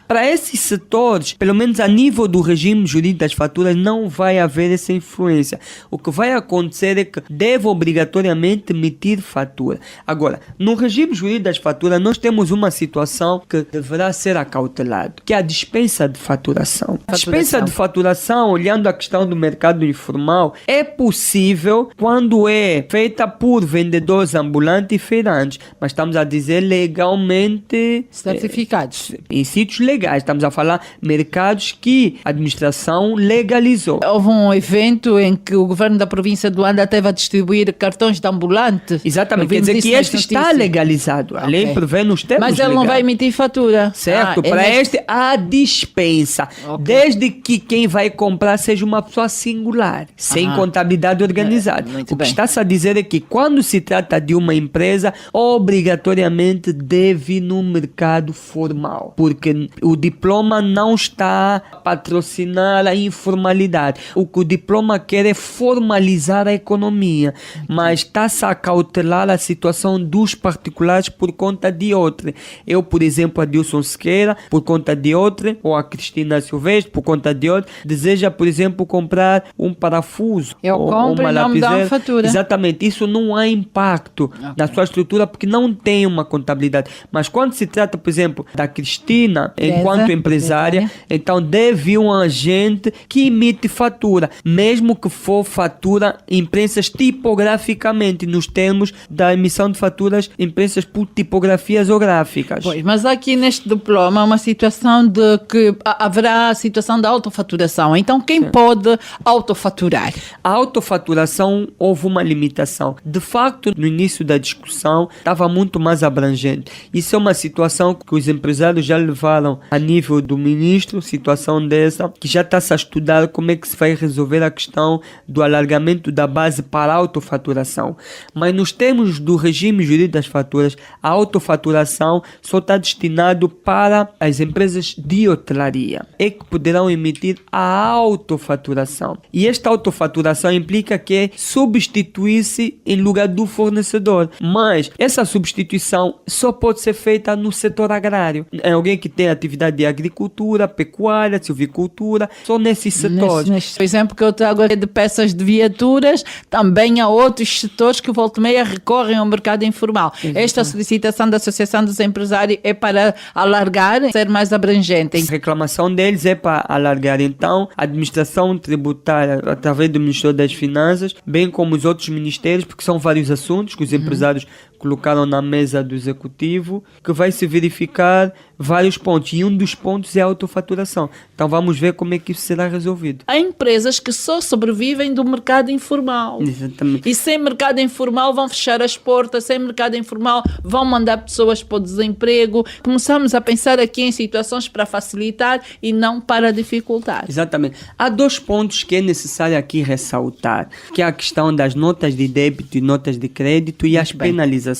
Para esses setores, pelo menos a nível do regime jurídico das faturas, não vai haver essa influência. O que vai acontecer é que deve obrigatoriamente emitir fatura. Agora, no regime jurídico das faturas, nós temos uma situação que deverá ser acautelada, que é a dispensa de faturação. A dispensa de faturação, olhando a questão do mercado informal, é possível quando é feita por vendedores ambulantes e feirantes, mas estamos a dizer legalmente certificados. Em sítios legais, estamos a falar mercados que a administração legalizou. Houve um evento em que o governo da província de Luanda teve a distribuir cartões de ambulante. Exatamente, quer dizer que este está legalizado. A lei prevê nos termos legais. Mas ele não vai emitir fatura. Certo, para este há dispensa, desde que quem vai comprar seja uma pessoa singular, sem contabilidade organizada. O que está-se a dizer é que quando se trata de uma empresa, obrigatoriamente deve ir no mercado formal, porque o diploma não está a patrocinar a informalidade. O que o diploma quer é formalizar a economia, mas está-se a cautelar a situação dos particulares por conta de outra. Eu, por exemplo, Adilson Sequeira, por conta de outra, ou a Cristina Silvestre, por conta de outra, deseja, por exemplo, comprar um parafuso. Eu compro e não me dá uma fatura. Exatamente, isso não há impacto na sua estrutura porque não tem uma contabilidade. Mas quando se trata, por exemplo, da Cristina, enquanto empresária, então deve um agente que emite fatura, mesmo que for fatura imprensas tipograficamente, nos termos da emissão de faturas imprensas por tipografias ou gráficas. Pois, mas aqui neste diploma uma situação de que haverá a situação da autofaturação. Então quem pode autofaturar? A autofaturação houve uma limitação. De facto, no início da discussão estava muito mais abrangente. Isso é uma situação que os empresários já levaram a nível do ministro, situação dessa, que já está-se a estudar como é que se vai resolver a questão do alargamento da base para a autofaturação. Mas nos termos do regime jurídico das faturas, a autofaturação só está destinado para as empresas de hotelaria. É que poderão emitir a autofaturação. autofaturação. E esta autofaturação implica que substitui-se em lugar do fornecedor. Mas essa substituição só pode ser feita no setor agrário. É alguém que tem atividade de agricultura, pecuária, silvicultura, só nesses setores. Neste exemplo que eu trago aqui de peças de viaturas, também há outros setores que volta e meia recorrem ao mercado informal. Esta solicitação da Associação dos Empresários é para alargar, ser mais abrangente. A reclamação deles é para alargar, então, a administração tributária através do Ministério das Finanças, bem como os outros ministérios, porque são vários assuntos que os empresários colocaram na mesa do executivo, que vai se verificar vários pontos, e um dos pontos é a autofaturação. Então vamos ver como é que isso será resolvido. Há empresas que só sobrevivem do mercado informal. Exatamente. E sem mercado informal vão fechar as portas, sem mercado informal vão mandar pessoas para o desemprego. Começamos a pensar aqui em situações para facilitar e não para dificultar. Exatamente. Há dois pontos que é necessário aqui ressaltar, que é a questão das notas de débito e notas de crédito e as penalizações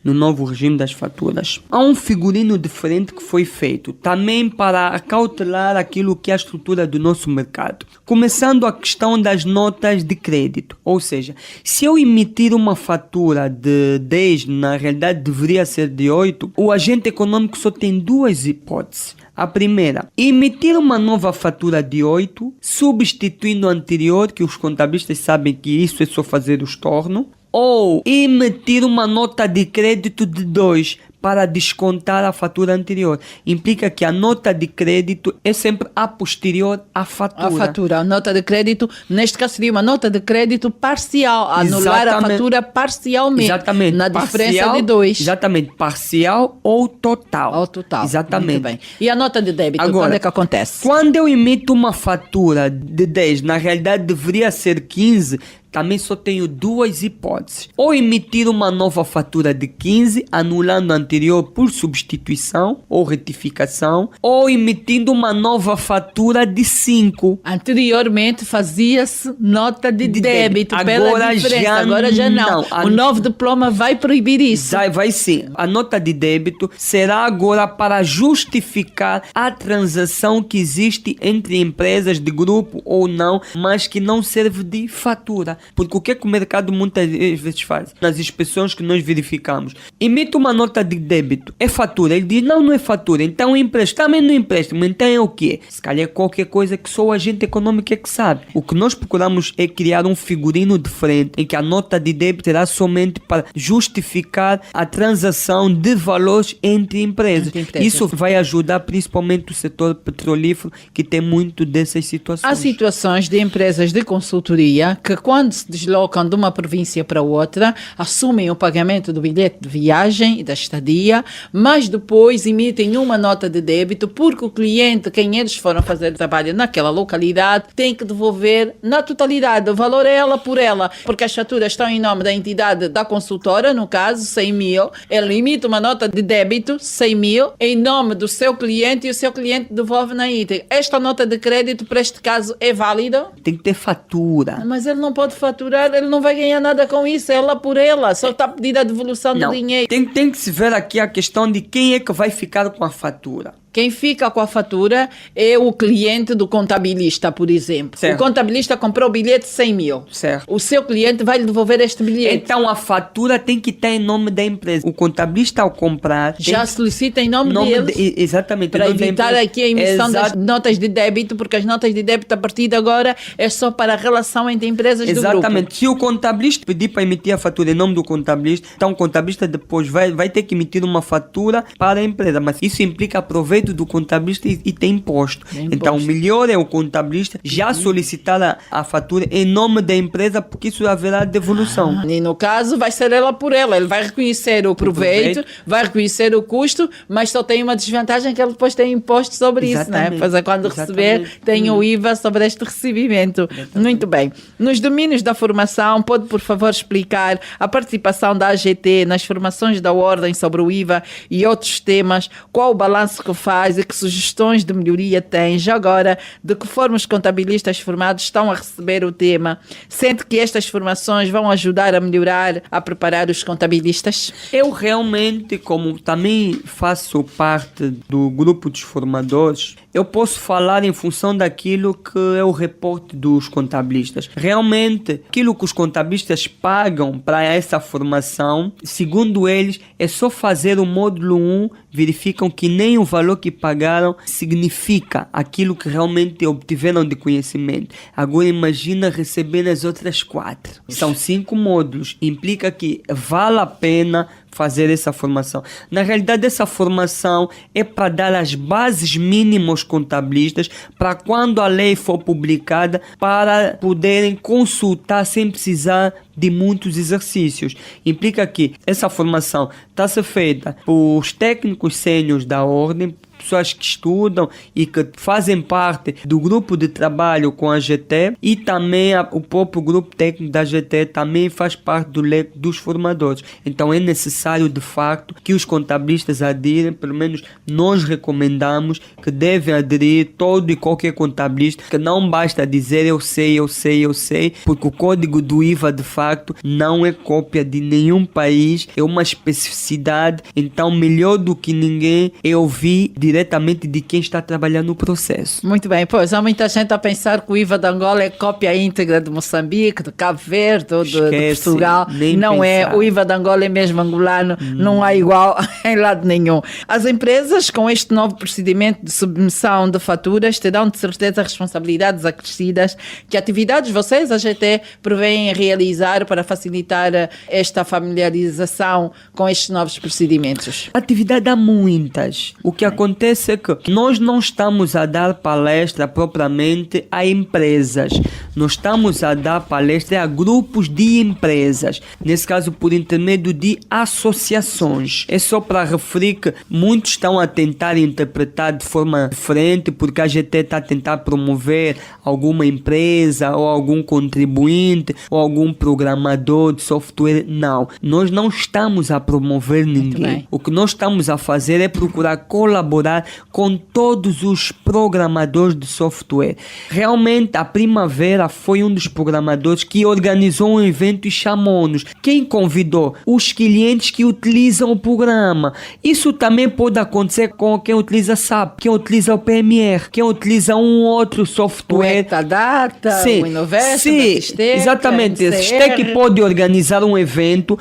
no novo regime das faturas. Há um figurino diferente que foi feito, também para acautelar aquilo que é a estrutura do nosso mercado. Começando a questão das notas de crédito, ou seja, se eu emitir uma fatura de 10, na realidade deveria ser de 8, o agente econômico só tem duas hipóteses. A primeira, emitir uma nova fatura de 8, substituindo a anterior, que os contabilistas sabem que isso é só fazer o estorno, ou emitir uma nota de crédito de 2 para descontar a fatura anterior. Implica que a nota de crédito é sempre a posterior à fatura. A nota de crédito, neste caso seria uma nota de crédito parcial, anular a fatura parcialmente. Exatamente. Na diferença de 2. Exatamente, parcial ou total. Ou total. Exatamente. Muito bem. E a nota de débito, Agora, quando é que acontece? Quando eu emito uma fatura de 10, na realidade deveria ser 15, também só tenho duas hipóteses. Ou emitir uma nova fatura de 15, anulando a anterior por substituição ou retificação, ou emitindo uma nova fatura de 5. Anteriormente fazia-se nota de débito pela Agora diferença. já Agora já não. O novo diploma vai proibir isso. Vai sim. A nota de débito será agora para justificar a transação que existe entre empresas de grupo ou não, mas que não serve de fatura. Porque o que é que o mercado muitas vezes faz? Nas inspeções que nós verificamos, emite uma nota de débito, é fatura. Ele diz, não é fatura, então empréstimo, também não é empréstimo, então é o quê? Se calhar é qualquer coisa que só o agente econômico é que sabe. O que nós procuramos é criar um figurino diferente, em que a nota de débito será somente para justificar a transação de valores entre empresas. Isso vai ajudar principalmente o setor petrolífero, que tem muito dessas situações. Há situações de empresas de consultoria que, quando se deslocam de uma província para outra, assumem o pagamento do bilhete de viagem e da estadia, mas depois emitem uma nota de débito porque o cliente, quem eles foram fazer trabalho naquela localidade, tem que devolver na totalidade. O valor é ela por ela, porque as faturas estão em nome da entidade da consultora, no caso 100 mil, ele emite uma nota de débito 100 mil em nome do seu cliente e o seu cliente devolve na íntegra. Esta nota de crédito para este caso é válida? Tem que ter fatura. Mas ele não pode faturar, ele não vai ganhar nada com isso, é ela por ela, só está a pedir a devolução do dinheiro. Tem que se ver aqui a questão de quem é que vai ficar com a fatura. Quem fica com a fatura é o cliente do contabilista, por exemplo. Certo. O contabilista comprou o bilhete de 100 mil. Certo. O seu cliente vai lhe devolver este bilhete. Então a fatura tem que estar em nome da empresa. O contabilista, ao comprar, já solicita em nome deles. Exatamente. Para evitar aqui a emissão das notas de débito, porque as notas de débito a partir de agora é só para a relação entre empresas do grupo. Exatamente. Se o contabilista pedir para emitir a fatura em nome do contabilista, então o contabilista depois vai ter que emitir uma fatura para a empresa. Mas isso implica aproveito do contabilista e tem imposto. Então o melhor é o contabilista já solicitar a fatura em nome da empresa, porque isso haverá devolução. E no caso vai ser ela por ela. Ele vai reconhecer o proveito, vai reconhecer o custo, mas só tem uma desvantagem, que ele depois tem imposto sobre isso, né? Pois é, quando receber tem o IVA sobre este recebimento. Muito bem. Nos domínios da formação, pode por favor explicar a participação da AGT nas formações da Ordem sobre o IVA e outros temas, qual o balanço que faz e que sugestões de melhoria tem? Já agora, de que forma os contabilistas formados estão a receber o tema? Sente que estas formações vão ajudar a melhorar, a preparar os contabilistas? Eu realmente, como também faço parte do grupo dos formadores, Eu posso falar em função daquilo que é o reporte dos contabilistas. Realmente, aquilo que os contabilistas pagam para essa formação, segundo eles, é só fazer o módulo 1, verificam que nem o valor que pagaram significa aquilo que realmente obtiveram de conhecimento. Agora imagina receber as outras 4. São 5 módulos. Implica que vale a pena fazer essa formação. Na realidade, essa formação é para dar as bases mínimas aos contabilistas para quando a lei for publicada, para poderem consultar sem precisar de muitos exercícios. Implica que essa formação está a ser feita por técnicos sêniores da ordem, pessoas que estudam e que fazem parte do grupo de trabalho com a GT, e também o próprio grupo técnico da GT também faz parte do leque dos formadores. Então é necessário de facto que os contabilistas aderem, pelo menos nós recomendamos que devem aderir todo e qualquer contabilista, que não basta dizer eu sei, porque o código do IVA de facto não é cópia de nenhum país, é uma especificidade. Então melhor do que ninguém é ouvir diretamente de quem está trabalhando no processo. Muito bem, pois há muita gente a pensar que o IVA de Angola é cópia íntegra de Moçambique, de Cabo Verde ou de Portugal. Não pensar. É, o IVA de Angola é mesmo angolano, não há igual em lado nenhum. As empresas com este novo procedimento de submissão de faturas terão de certeza responsabilidades acrescidas. Que atividades vocês, a GT, prevêem realizar para facilitar esta familiarização com estes novos procedimentos? Atividade há muitas. O que acontece é que nós não estamos a dar palestra propriamente a empresas. Nós estamos a dar palestra a grupos de empresas. Nesse caso, por intermédio de associações. É só para referir que muitos estão a tentar interpretar de forma diferente, porque a GT está a tentar promover alguma empresa ou algum contribuinte ou algum programador de software. Não. Nós não estamos a promover ninguém. O que nós estamos a fazer é procurar colaborar com todos os programadores de software. Realmente, a Primavera foi um dos programadores que organizou um evento e chamou-nos. Quem convidou? Os clientes que utilizam o programa. Isso também pode acontecer com quem utiliza SAP, quem utiliza o PMR, quem utiliza um outro software. O Metadata, sim, o Inovest, sim, exatamente. A Stec pode organizar um evento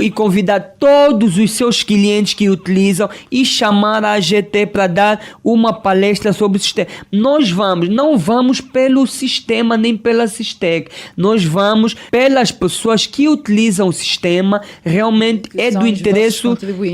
e convidar todos os seus clientes que utilizam e chamar a GT para dar uma palestra sobre o sistema. Nós não vamos pelo sistema nem pela Sistec. Nós vamos pelas pessoas que utilizam o sistema, realmente que é do interesse,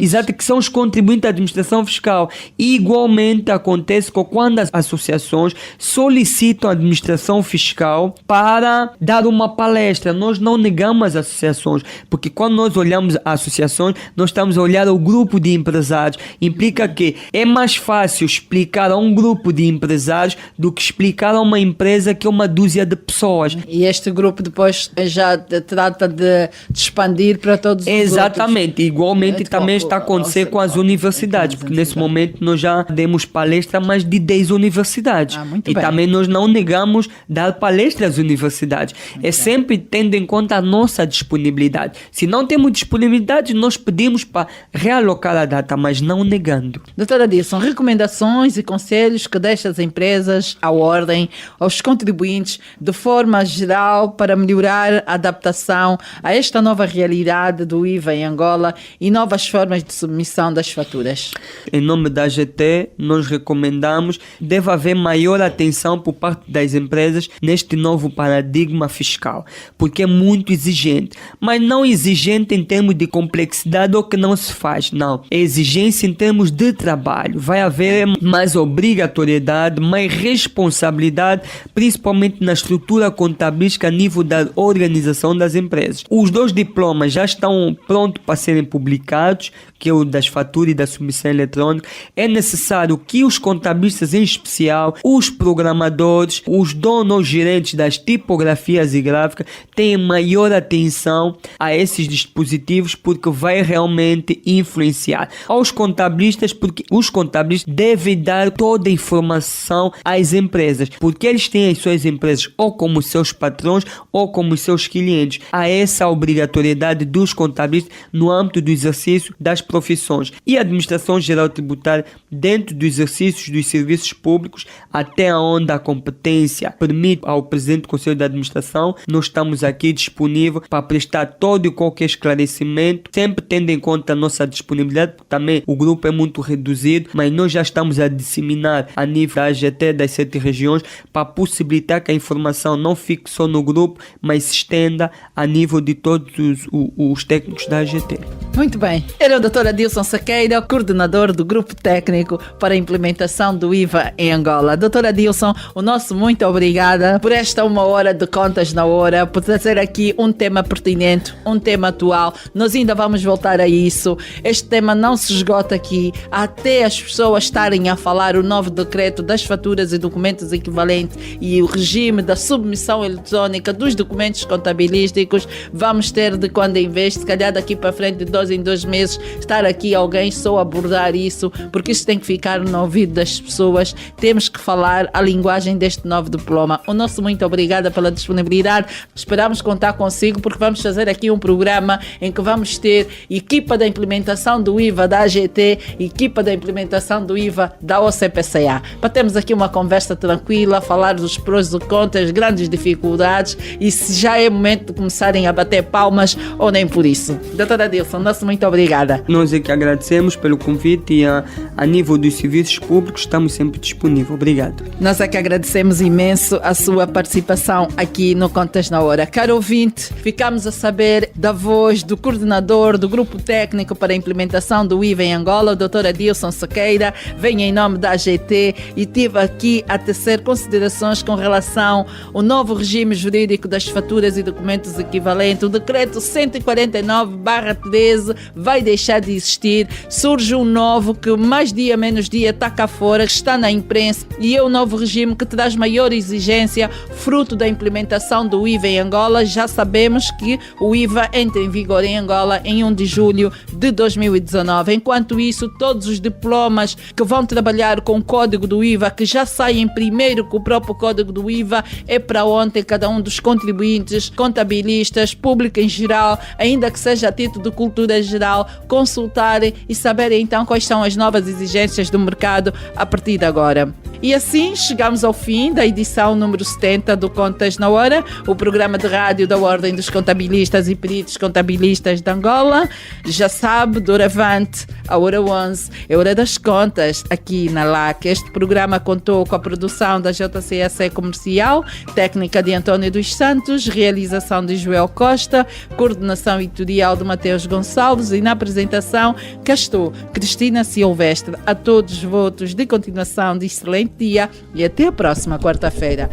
exato, que são os contribuintes da administração fiscal. E igualmente acontece quando as associações solicitam a administração fiscal para dar uma palestra. Nós não negamos as associações, porque quando nós olhamos as associações, nós estamos a olhar o grupo de empresários. Implica que é mais fácil explicar a um grupo de empresários do que explicar a uma empresa que é uma dúzia de pessoas. E este grupo depois já trata de expandir para todos os Exatamente. outros. Igualmente também está a acontecer com as universidades, porque nesse momento nós já demos palestra a mais de 10 universidades. E bem. Também nós não negamos dar palestra às universidades. É sempre tendo em conta a nossa disponibilidade. Se não temos disponibilidade, nós pedimos para realocar a data, mas não negando. Doutora Dilson, recomendações e conselhos que deixa as empresas, à ordem, aos contribuintes, de forma geral, para melhorar a adaptação a esta nova realidade do IVA em Angola e novas formas de submissão das faturas? Em nome da GT, nós recomendamos que deve haver maior atenção por parte das empresas neste novo paradigma fiscal, porque é muito exigente, mas não exigente em termos de complexidade ou que não se faz, não. É exigência em termos de trabalho. Vai haver mais obrigatoriedade, mais responsabilidade, principalmente na estrutura contabilística a nível da organização das empresas. Os 2 diplomas já estão prontos para serem publicados, que é o das faturas e da submissão eletrônica. É necessário que os contabilistas, em especial, os programadores, os donos ou gerentes das tipografias e gráficas, tenham maior atenção a esses dispositivos, porque vai realmente influenciar aos contabilistas, porque os contabilistas contabilistas devem dar toda a informação às empresas, porque eles têm as suas empresas ou como seus patrões ou como seus clientes. Há essa obrigatoriedade dos contabilistas no âmbito do exercício das profissões. E a Administração Geral Tributária, dentro do exercício dos serviços públicos, até onde a competência permite ao Presidente do Conselho de Administração, nós estamos aqui disponíveis para prestar todo e qualquer esclarecimento, sempre tendo em conta a nossa disponibilidade, porque também o grupo é muito reduzido, mas nós já estamos a disseminar a nível da AGT das 7 regiões para possibilitar que a informação não fique só no grupo, mas se estenda a nível de todos os técnicos da AGT. Muito bem. Era o Dr. Adilson Sequeira, coordenador do Grupo Técnico para a Implementação do IVA em Angola. Dr. Adilson, o nosso muito obrigada por esta 1 hora de Contas na Hora, por trazer aqui um tema pertinente, um tema atual. Nós ainda vamos voltar a isso. Este tema não se esgota aqui até as pessoas estarem a falar o novo decreto das faturas e documentos equivalentes e o regime da submissão eletrónica dos documentos contabilísticos. Vamos ter de quando em vez, se calhar daqui para frente, de 2 em 2 meses, estar aqui alguém só a abordar isso, porque isso tem que ficar no ouvido das pessoas. Temos que falar a linguagem deste novo diploma. O nosso muito obrigada pela disponibilidade. Esperamos contar consigo, porque vamos fazer aqui um programa em que vamos ter equipa da implementação do IVA da AGT, equipa da implementação do IVA da OCPCA, para termos aqui uma conversa tranquila, falar dos prós e contras, grandes dificuldades e se já é momento de começarem a bater palmas ou nem por isso. Doutora Adilson, nosso muito obrigada. Nós é que agradecemos pelo convite e a nível dos serviços públicos estamos sempre disponíveis. Obrigado. Nós é que agradecemos imenso a sua participação aqui no Contas na Hora. Caro ouvinte, ficamos a saber da voz do coordenador do Grupo Técnico para a Implementação do IVA em Angola, o Dr. Adilson Sequeira, vem em nome da AGT e tive aqui a tecer considerações com relação ao novo regime jurídico das faturas e documentos equivalentes. O decreto 149/13 vai deixar de existir. Surge um novo que mais dia menos dia está cá fora, que está na imprensa e é o novo regime que traz maior exigência, fruto da implementação do IVA em Angola. Já sabemos que o IVA entra em vigor em Angola em 1 de julho de 2019. Enquanto isso, todos os diplomas que vão trabalhar com o código do IVA, que já saem primeiro com o próprio código do IVA, é para ontem cada um dos contribuintes, contabilistas, público em geral, ainda que seja a título de cultura geral, consultarem e saberem então quais são as novas exigências do mercado a partir de agora. E assim chegamos ao fim da edição número 70 do Contas na Hora, o programa de rádio da Ordem dos Contabilistas e Peritos Contabilistas de Angola. Já sabe, doravante, a hora 11 é hora das contas aqui na LAC. Este programa contou com a produção da JCSE Comercial, técnica de António dos Santos, realização de Joel Costa, coordenação editorial de Mateus Gonçalves e na apresentação cá estou, Cristina Silvestre. A todos os votos de continuação de excelente dia e até a próxima quarta-feira.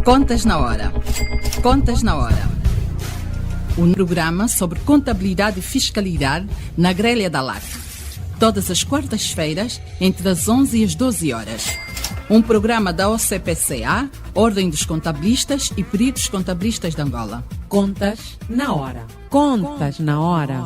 Contas na Hora. Contas na Hora. Um programa sobre contabilidade e fiscalidade na grelha da LAC. Todas as quartas-feiras, entre as 11 e as 12 horas. Um programa da OCPCA, Ordem dos Contabilistas e Peritos Contabilistas de Angola. Contas na Hora. Contas na Hora.